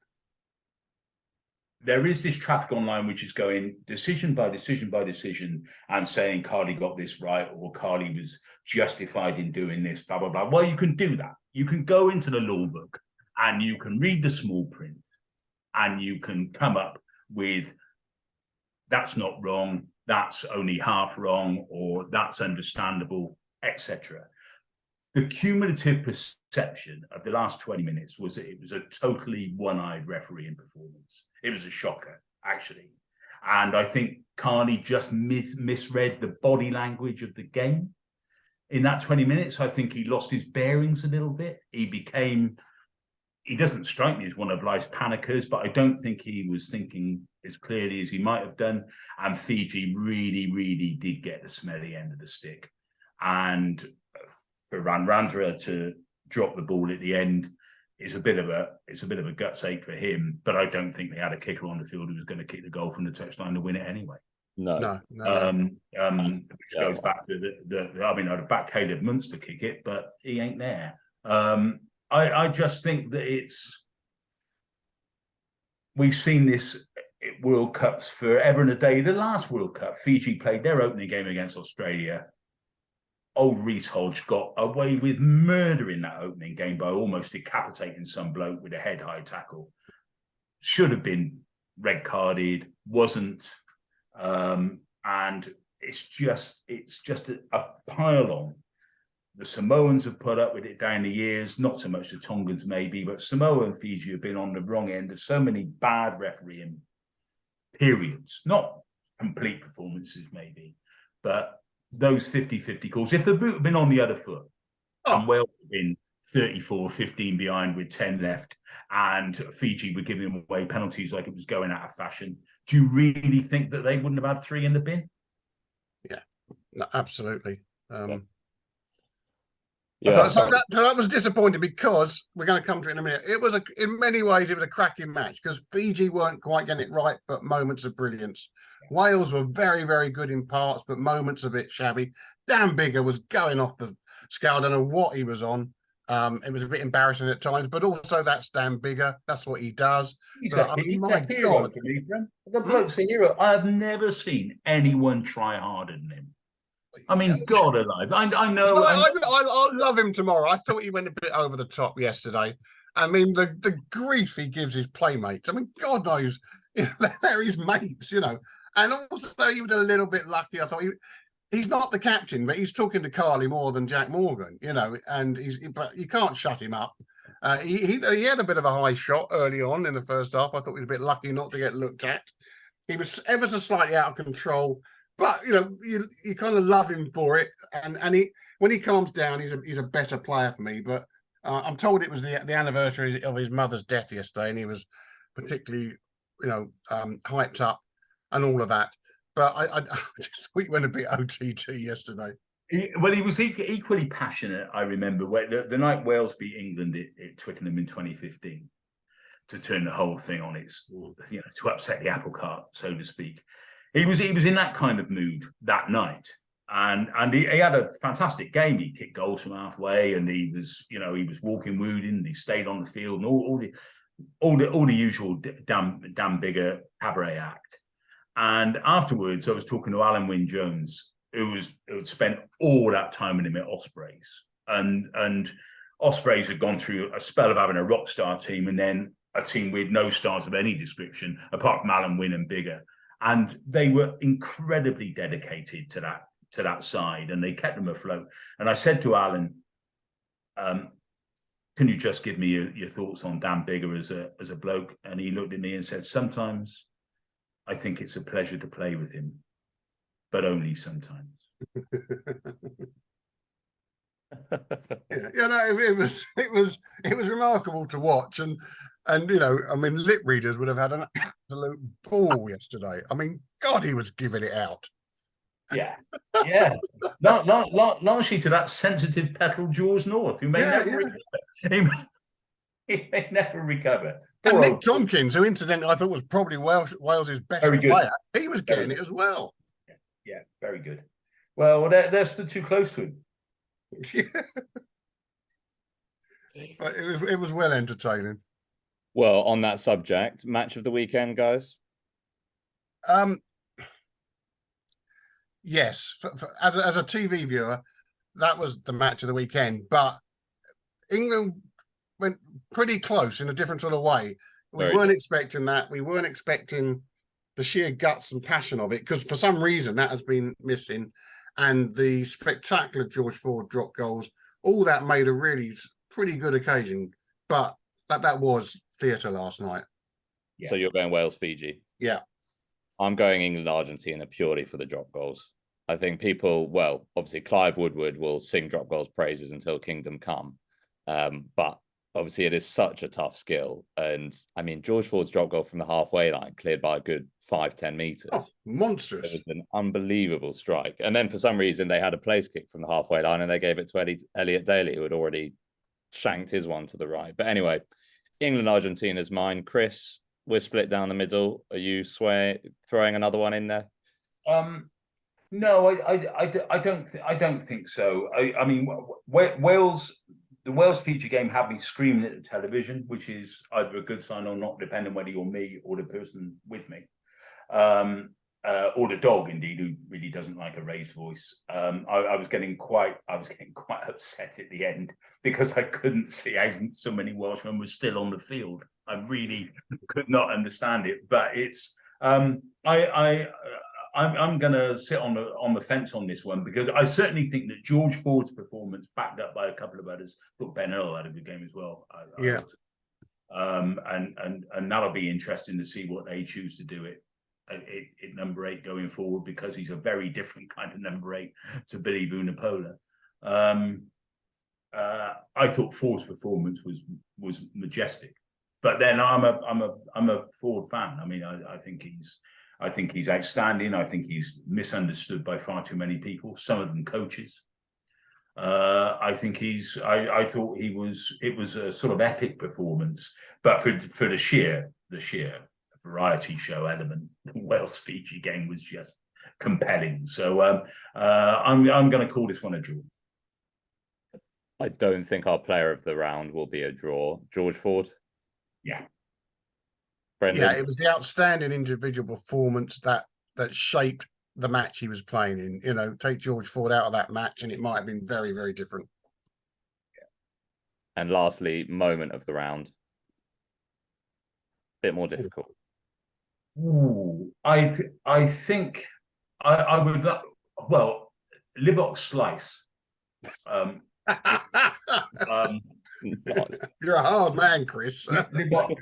there is this traffic online which is going decision by decision by decision and saying Carley got this right, or Carley was justified in doing this, blah, blah, blah. Well, you can do that. You can go into the law book and you can read the small print and you can come up with, that's not wrong, that's only half wrong, or that's understandable, etc. The cumulative perception of the last 20 minutes was that it was a totally one-eyed refereeing performance. It was a shocker, actually. And I think Carney just misread the body language of the game. In that 20 minutes, I think he lost his bearings a little bit. He doesn't strike me as one of life's panickers, but I don't think he was thinking as clearly as he might have done. And Fiji really, really did get the smelly end of the stick. And for Randrandra to drop the ball at the end is a bit of a guts ache for him. But I don't think they had a kicker on the field who was going to kick the goal from the touchline to win it anyway. No. Which goes back to I'd back Caleb Muntz to kick it, but he ain't there. I just think that we've seen this at World Cups forever and a day. The last World Cup, Fiji played their opening game against Australia. Old Reece Hodge got away with murdering that opening game by almost decapitating some bloke with a head-high tackle. Should have been red carded, wasn't. And it's just a pile on. The Samoans have put up with it down the years, not so much the Tongans maybe, but Samoa and Fiji have been on the wrong end of so many bad refereeing periods, not complete performances maybe, but those 50-50 calls. If the boot had been on the other foot, and Wales had been 34-15 behind with 10 left, and Fiji were giving away penalties like it was going out of fashion, do you really think that they wouldn't have had 3 in the bin? Yeah, no, absolutely. Yeah. So that was disappointing, because we're going to come to it in a minute. In many ways, it was a cracking match, because Fiji weren't quite getting it right, but moments of brilliance. Wales were very, very good in parts, but moments a bit shabby. Dan Biggar was going off the scale. I don't know what he was on. It was a bit embarrassing at times, but also that's Dan Biggar. That's what he does. He's a hero for me, friend. The bloke's a hero. I have never seen anyone try harder than him. I mean, God alive. I know. I'll love him tomorrow. I thought he went a bit over the top yesterday. I mean, the grief he gives his playmates. I mean, God knows, they're his mates, And also, he was a little bit lucky. I thought he's not the captain, but he's talking to Carly more than Jack Morgan, and but you can't shut him up. He had a bit of a high shot early on in the first half. I thought he was a bit lucky not to get looked at. He was ever so slightly out of control, but you kind of love him for it. And when he calms down, he's a better player for me. But I'm told it was the anniversary of his mother's death yesterday, and he was particularly hyped up and all of that. But I just thought he went a bit OTT yesterday. Well, he was equally passionate. I remember the night Wales beat England at Twickenham in 2015 to turn the whole thing on its, to upset the apple cart, so to speak. He was in that kind of mood that night, and he had a fantastic game. He kicked goals from halfway, and he was walking wounded, and he stayed on the field, and all the usual damn Biggar cabaret act. And afterwards, I was talking to Alan Wynne-Jones, who had spent all that time with him at Ospreys, and Ospreys had gone through a spell of having a rock star team, and then a team with no stars of any description, apart from Alan Wynne and Biggar. And they were incredibly dedicated to that side, and they kept them afloat. And I said to Alan, can you just give me your thoughts on Dan Biggar as a bloke? And he looked at me and said, sometimes I think it's a pleasure to play with him, but only sometimes. It was remarkable to watch, and I mean, lip readers would have had an absolute ball yesterday. I mean, God, he was giving it out. Yeah. Largely to that sensitive petal Jaws North, who may never recover. And Nick Tompkins, who incidentally I thought was probably Wales's best player, he was getting it as well. Yeah, very good. Well, they're still too close to him. But it was well entertaining. Well, on that subject, match of the weekend, guys. Yes, as a TV viewer, that was the match of the weekend. But England went pretty close in a different sort of way. We weren't expecting that. We weren't expecting the sheer guts and passion of it, because for some reason that has been missing. And the spectacular George Ford drop goals, all that made a really pretty good occasion. But that was theatre last night. Yeah. So you're going Wales, Fiji? Yeah. I'm going England, Argentina purely for the drop goals. I think people, obviously Clive Woodward will sing drop goals praises until kingdom come. But obviously it is such a tough skill. And I mean, George Ford's drop goal from the halfway line cleared by a good 5-10 meters. Oh, monstrous. It was an unbelievable strike. And then for some reason they had a place kick from the halfway line and they gave it to Elliot Daly, who had already shanked his one to the right. But anyway, England, Argentina's mine. Chris, we're split down the middle. Are you throwing another one in there? No, I don't think so. I mean, the Wales Fiji game had me screaming at the television, which is either a good sign or not, depending whether you're me or the person with me, or the dog, indeed, who really doesn't like a raised voice. I was getting quite upset at the end because I couldn't see how so many Welshmen were still on the field. I really could not understand it, but it's I'm going to sit on the fence on this one, because I certainly think that George Ford's performance, backed up by a couple of others, I thought Ben Earl had a good game as well. And that'll be interesting to see what they choose to do at number 8 going forward, because he's a very different kind of number 8 to Billy Vunipola. I thought Ford's performance was majestic, but then I'm a Ford fan. I mean, I think he's outstanding. I think he's misunderstood by far too many people, some of them coaches. I think I thought it was a sort of epic performance, but for the sheer variety show element, the Wales Fiji game was just compelling. So I'm going to call this one a draw. I don't think our player of the round will be a draw. George Ford? Yeah. Brendan? Yeah, it was the outstanding individual performance that shaped the match he was playing in. You know, take George Ford out of that match, and it might have been very, very different. And lastly, moment of the round. Bit more difficult. Ooh, I think I would Libok Slice. You're a hard man, Chris. Libok,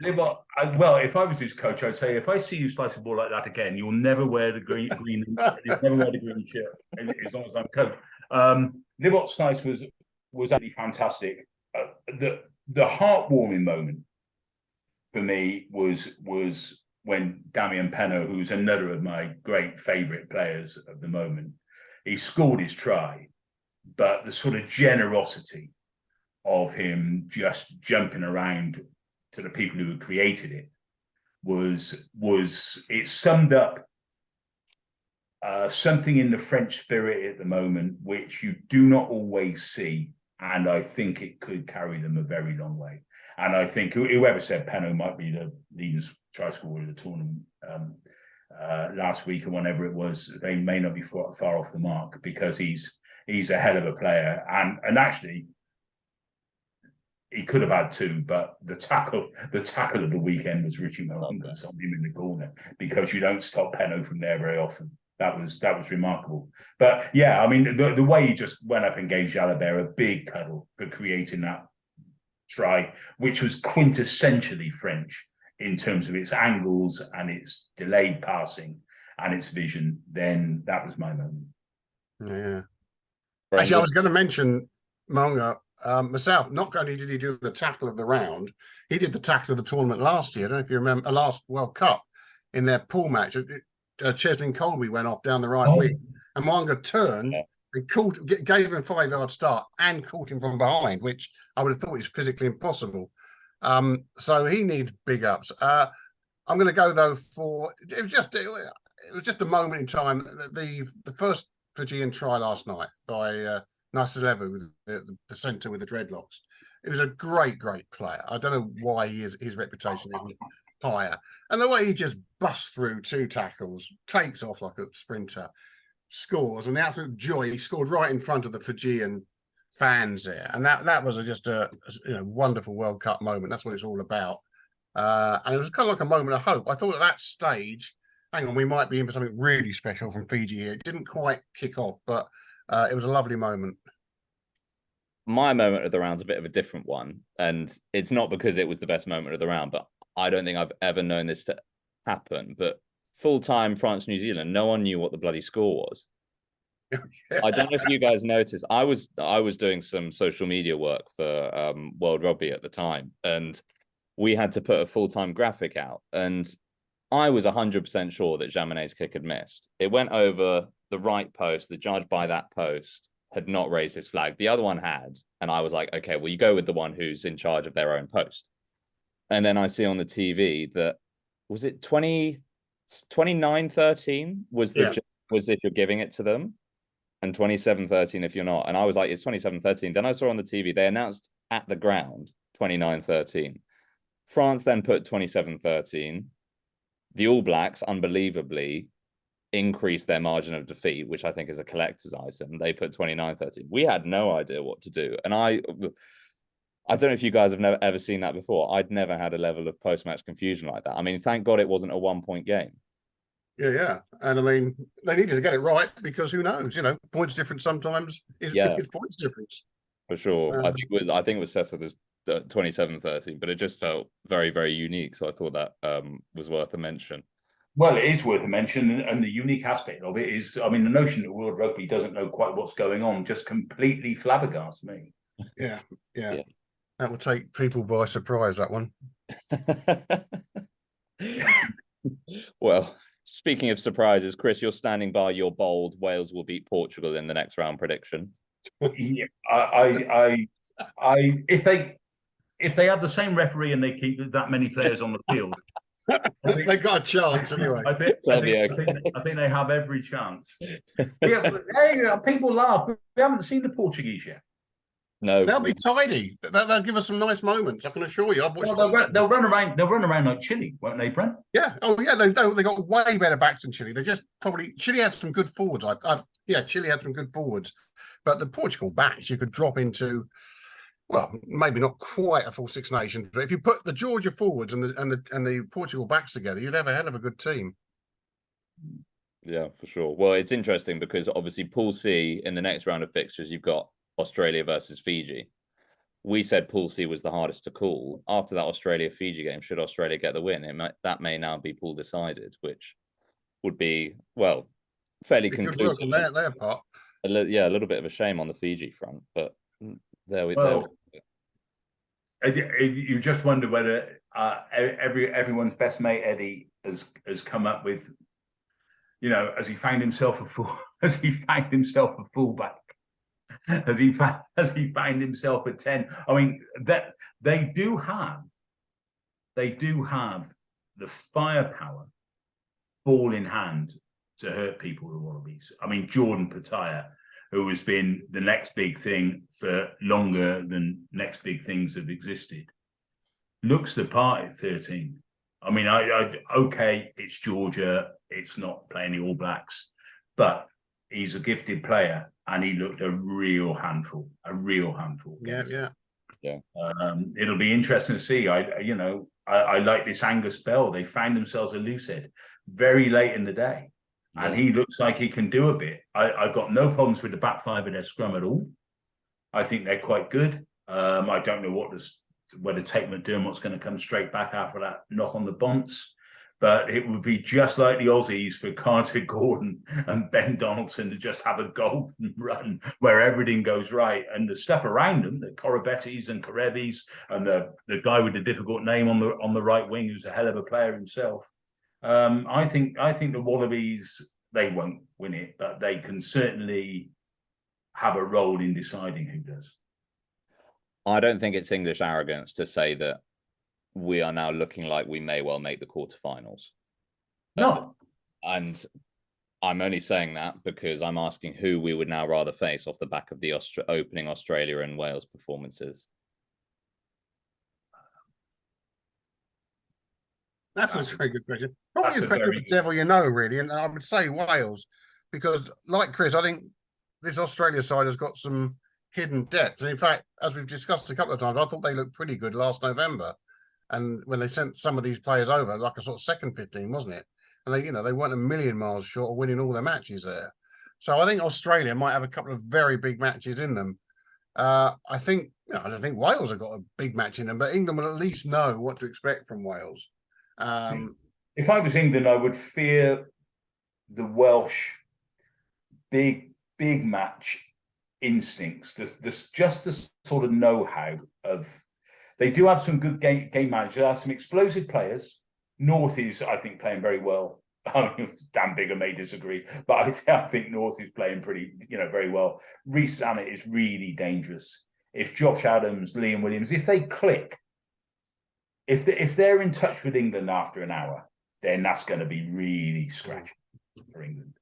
if I was his coach, I'd say, if I see you slice a ball like that again, you'll never wear the green you'll never wear the green shirt as long as I'm coach. Libok Slice was actually fantastic. The heartwarming moment for me was when Damien Penaud, who's another of my great favourite players of the moment, he scored his try, but the sort of generosity of him just jumping around to the people who had created it was it summed up something in the French spirit at the moment, which you do not always see. And I think it could carry them a very long way. And I think whoever said Penaud might be the leading try scorer of the tournament last week or whenever it was, they may not be far off the mark, because he's a hell of a player. And actually, he could have had two, but the tackle of the weekend was Richie Mo'unga, something in the corner, because you don't stop Penaud from there very often. That was remarkable. But yeah, I mean, the way he just went up and gave Jalabert a big cuddle for creating that try, which was quintessentially French in terms of its angles and its delayed passing and its vision, then that was my moment. Yeah. Actually, I was going to mention Mo'unga myself. Not only did he do the tackle of the round, he did the tackle of the tournament last year. I don't know if you remember, last World Cup in their pool match. Cheslin Colby went off down the right wing, and Mo'unga turned and gave him a 5-yard start and caught him from behind, which I would have thought is physically impossible. So he needs big ups. I'm going to go though for it was just a moment in time. The first Fijian try last night by Nasilevu, the centre with the dreadlocks. It was a great player. I don't know why his reputation isn't higher. And the way he just busts through 2 tackles, takes off like a sprinter, scores, and the absolute joy. He scored right in front of the Fijian fans there. And that was just a wonderful World Cup moment. That's what it's all about. And it was kind of like a moment of hope. I thought at that stage, hang on, we might be in for something really special from Fiji here. It didn't quite kick off, but it was a lovely moment. My moment of the round's a bit of a different one. And it's not because it was the best moment of the round, but I don't think I've ever known this to happen. But full-time France-New Zealand, no one knew what the bloody score was. I don't know if you guys noticed. I was doing some social media work for World Rugby at the time, and we had to put a full-time graphic out. And I was 100% sure that Jaminet's kick had missed. It went over the right post. The judge by that post had not raised his flag. The other one had. And I was like, okay, well, you go with the one who's in charge of their own post. And then I see on the TV that, was it 29-13 was if you're giving it to them, and 27-13 if you're not. And I was like, it's 27-13. Then I saw on the TV, they announced at the ground 29-13. France then put 27-13. The All Blacks, unbelievably, increased their margin of defeat, which I think is a collector's item. They put 29-13. We had no idea what to do. And I don't know if you guys have ever seen that before. I'd never had a level of post-match confusion like that. I mean, thank God it wasn't a 1-point game. Yeah. And I mean, they needed to get it right, because who knows? Points difference sometimes is points difference. For sure. I think it was settled as 27-13, but it just felt very, very unique. So I thought that was worth a mention. Well, it is worth a mention, and the unique aspect of it is, I mean, the notion that World Rugby doesn't know quite what's going on just completely flabbergasts me. Yeah. That will take people by surprise, that one. Well, speaking of surprises, Chris, you're standing by your bold Wales will beat Portugal in the next round prediction. Yeah, if they have the same referee and they keep that many players on the field, they got a chance anyway. I think they have every chance. Yeah, but, hey, people laugh. We haven't seen the Portuguese yet. No, They'll be tidy. They'll give us some nice moments. I can assure you. Well, they'll run around. They'll run around like Chile, won't they, Brent? Yeah. Oh, yeah. They got way better backs than Chile. They just probably Chile had some good forwards. Yeah, Chile had some good forwards, but the Portugal backs you could drop into. Well, maybe not quite a full Six Nations, but if you put the Georgia forwards and the Portugal backs together, you'd have a hell of a good team. Yeah, for sure. Well, it's interesting because obviously Pool C in the next round of fixtures, you've got Australia versus Fiji. We said Pool C was the hardest to call. After that Australia-Fiji game, should Australia get the win, that may now be pool decided, which would be, well, fairly conclusive. Good work on their part. A little bit of a shame on the Fiji front, but there we go. You just wonder whether everyone's best mate Eddie has come up with, has he found himself a fullback? Has he found himself a 10? I mean, that they do have the firepower, ball in hand, to hurt people, the Wallabies. I mean, Jordan Pataya, who has been the next big thing for longer than next big things have existed, looks the part at 13. I mean, okay, it's Georgia, it's not playing the All Blacks, but he's a gifted player, and he looked a real handful. Yeah. It'll be interesting to see. I like this Angus Bell. They found themselves a loose head very late in the day, and he looks like he can do a bit. I've got no problems with the back five of their scrum at all. I think they're quite good. I don't know whether Tate McDermott's going to come straight back after that knock on the bonds. But it would be just like the Aussies for Carter Gordon and Ben Donaldson to just have a golden run where everything goes right. And the stuff around them, the Korobettis and Karevis and the guy with the difficult name on the right wing, who's a hell of a player himself. I think the Wallabies, they won't win it, but they can certainly have a role in deciding who does. I don't think it's English arrogance to say that we are now looking like we may well make the quarterfinals. No. And I'm only saying that because I'm asking who we would now rather face off the back of the opening Australia and Wales performances. That's a very good question. Probably the devil you know, really. And I would say Wales, because like Chris, I think this Australia side has got some hidden depth. And in fact, as we've discussed a couple of times, I thought they looked pretty good last November. And when they sent some of these players over, like a sort of second 15, wasn't it? And they weren't a million miles short of winning all their matches there. So I think Australia might have a couple of very big matches in them. I don't think Wales have got a big match in them, but England will at least know what to expect from Wales. If I was England, I would fear the Welsh big match instincts. This just the sort of know-how of. They do have some good game managers. They have some explosive players. North is, I think, playing very well. I mean, Dan Biggar may disagree, but I think North is playing very well. Reece Zammit is really dangerous. If Josh Adams, Liam Williams, if they click, if they're in touch with England after an hour, then that's going to be really scratchy for England,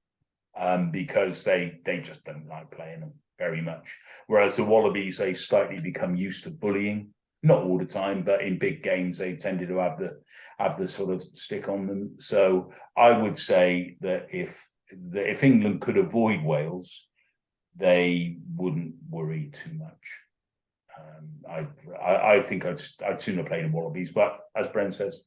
because they just don't like playing them very much. Whereas the Wallabies, they slightly become used to bullying. Not all the time, but in big games, they tended to have the sort of stick on them. So I would say that if England could avoid Wales, they wouldn't worry too much. I think I'd sooner play the Wallabies, but as Brent says,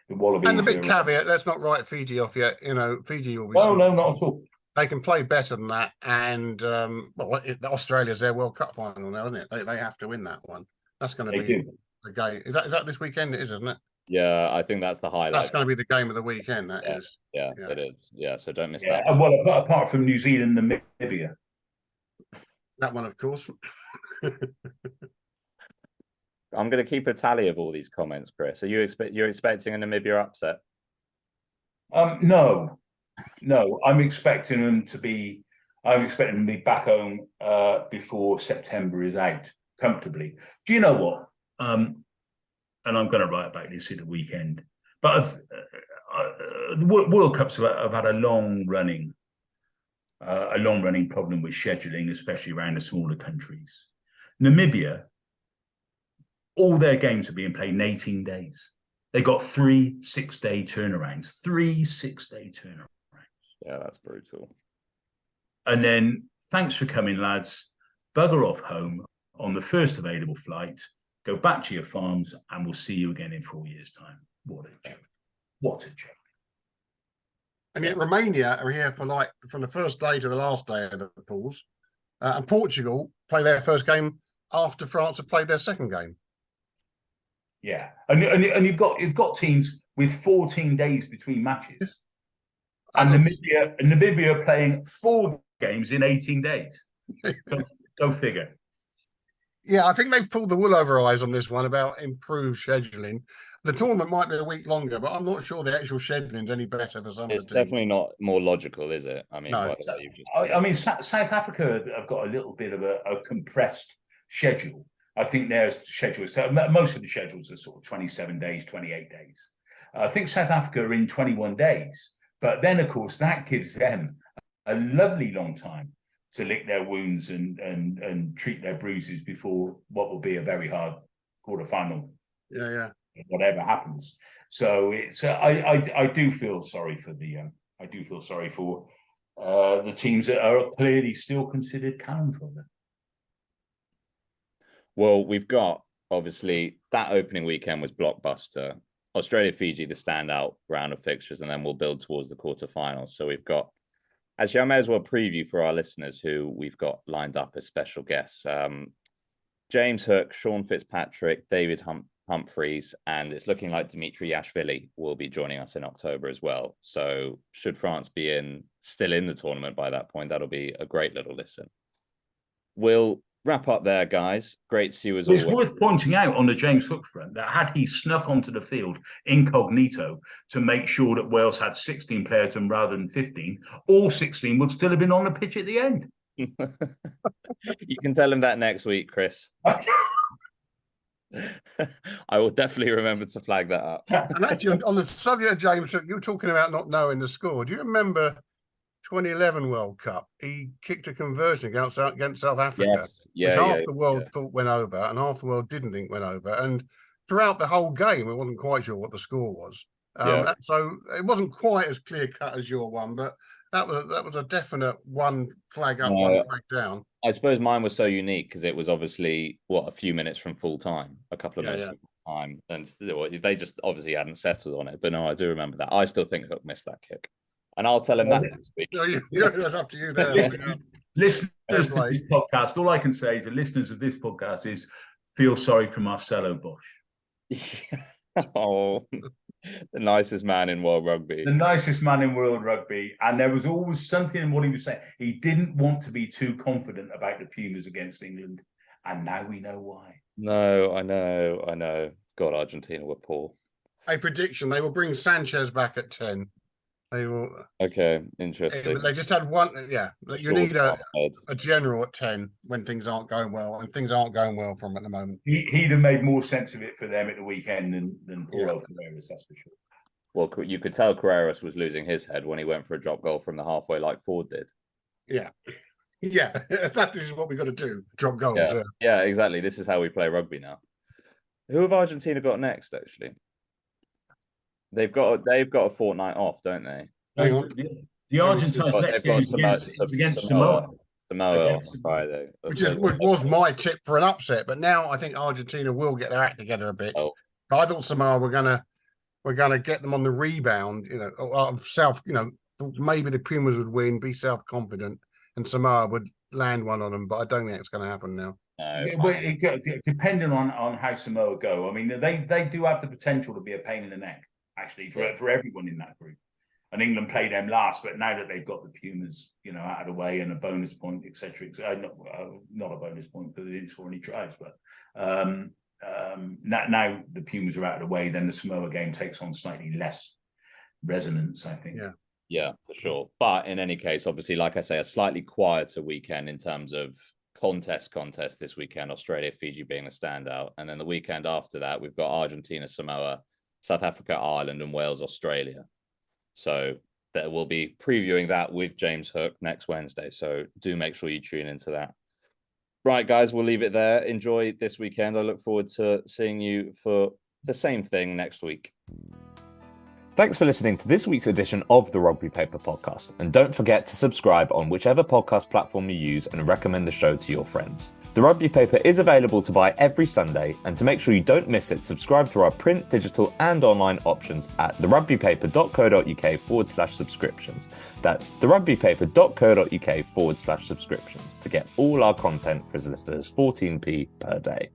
the Wallabies. And the big caveat: let's not write Fiji off yet. Fiji will be. No, not at all. They can play better than that, and Australia's their World Cup final now, isn't it? They have to win that one. That's going to be the game. Is that this weekend? It is, isn't it? Yeah, I think that's the highlight. That's going to be the game of the weekend. That is. Yeah, it is. Yeah, so don't miss that. And well, apart from New Zealand and Namibia. That one, of course. I'm going to keep a tally of all these comments, Chris. Are you're expecting a Namibia upset? No. I'm expecting them to be back home before September is out. Comfortably. Do you know what? And I'm going to write about this at the weekend. But World Cups have had a long running problem with scheduling, especially around the smaller countries. Namibia, all their games are being played in 18 days. They got 3 6-day turnarounds. 3 6-day turnarounds. Yeah, that's brutal. And then, thanks for coming, lads. Bugger off home on the first available flight. Go back to your farms, and we'll see you again in 4 years' time. What a joke. What a joke. And yet Romania are here for from the first day to the last day of the pools. And Portugal play their first game after France have played their second game. Yeah. And you've got teams with 14 days between matches. And Namibia playing 4 games in 18 days. Go figure. Yeah, I think they've pulled the wool over our eyes on this one about improved scheduling. The tournament might be a week longer, but I'm not sure the actual scheduling is any better for some of the teams. It's definitely not more logical, is it? I mean, no. I mean, South Africa have got a little bit of a compressed schedule. I think their schedules, most of the schedules are sort of 27 days, 28 days. I think South Africa are in 21 days. But then, of course, that gives them a lovely long time to lick their wounds and treat their bruises before what will be a very hard quarterfinal. Yeah. Whatever happens. So it's I do feel sorry for the the teams that are clearly still considered cannon fodder. Well, we've got obviously that opening weekend was blockbuster. Australia, Fiji, the standout round of fixtures, and then we'll build towards the quarterfinals. So we've got, actually, I may as well preview for our listeners who we've got lined up as special guests. James Hook, Sean Fitzpatrick, David Humphreys, and it's looking like Dimitri Yashvili will be joining us in October as well. So should France be still in the tournament by that point, that'll be a great little listen. We'll wrap up there, guys. Great to see you as always. It's worth pointing out on the James Hook front that had he snuck onto the field incognito to make sure that Wales had 16 players and rather than 15, all 16 would still have been on the pitch at the end. You can tell him that next week, Chris. I will definitely remember to flag that up. And actually, on the subject of James Hook, you were talking about not knowing the score. Do you remember 2011 World Cup? He kicked a conversion against South Africa. Yes. Yeah, which half the world thought went over, and half the world didn't think went over. And throughout the whole game, we wasn't quite sure what the score was. So it wasn't quite as clear cut as your one, but that was a definite one flag up, one flag down. I suppose mine was so unique because it was obviously a few minutes from full time, a couple of minutes from full time, and they just obviously hadn't settled on it. But no, I do remember that. I still think Hook missed that kick, and I'll tell him that next week. That's up to you there. Listeners to this podcast, all I can say to listeners of this podcast is feel sorry for Marcelo Bosch. Oh, the nicest man in world rugby. The nicest man in world rugby. And there was always something in what he was saying. He didn't want to be too confident about the Pumas against England. And now we know why. No, I know. God, Argentina were poor. A prediction, they will bring Sanchez back at 10. They will. Okay, interesting. They just had one. Yeah, you need a general at 10 when things aren't going well, and things aren't going well for him at the moment. He'd have made more sense of it for them at the weekend than poor old Carreras, that's for sure. Well, you could tell Carreras was losing his head when he went for a drop goal from the halfway like Ford did. Yeah, exactly. This is what we got to do: drop goals. Yeah, exactly. This is how we play rugby now. Who have Argentina got next? Actually. They've got a fortnight off, don't they? Hang on. The Argentines next game is against Samoa. Samoa on Friday. Which was my tip for an upset, but now I think Argentina will get their act together a bit. Oh. But I thought Samoa were gonna get them on the rebound, thought maybe the Pumas would win, be self-confident, and Samoa would land one on them, but I don't think it's gonna happen now. Depending on how Samoa go, I mean, they do have the potential to be a pain in the neck, actually, for everyone in that group. And England played them last, but now that they've got the Pumas, out of the way and a bonus point, etc., not a bonus point because they didn't score any tries, but now the Pumas are out of the way, then the Samoa game takes on slightly less resonance, I think. Yeah, for sure. But in any case, obviously, like I say, a slightly quieter weekend in terms of contest this weekend, Australia, Fiji being the standout. And then the weekend after that, we've got Argentina, Samoa, South Africa, Ireland, and Wales, Australia. So that we'll be previewing that with James Hook next Wednesday. So do make sure you tune into that. Right, guys, we'll leave it there. Enjoy this weekend. I look forward to seeing you for the same thing next week. Thanks for listening to this week's edition of the Rugby Paper podcast. And don't forget to subscribe on whichever podcast platform you use and recommend the show to your friends. The Rugby Paper is available to buy every Sunday, and to make sure you don't miss it, subscribe to our print, digital and online options at therugbypaper.co.uk/subscriptions. That's therugbypaper.co.uk/subscriptions to get all our content for as little as 14p per day.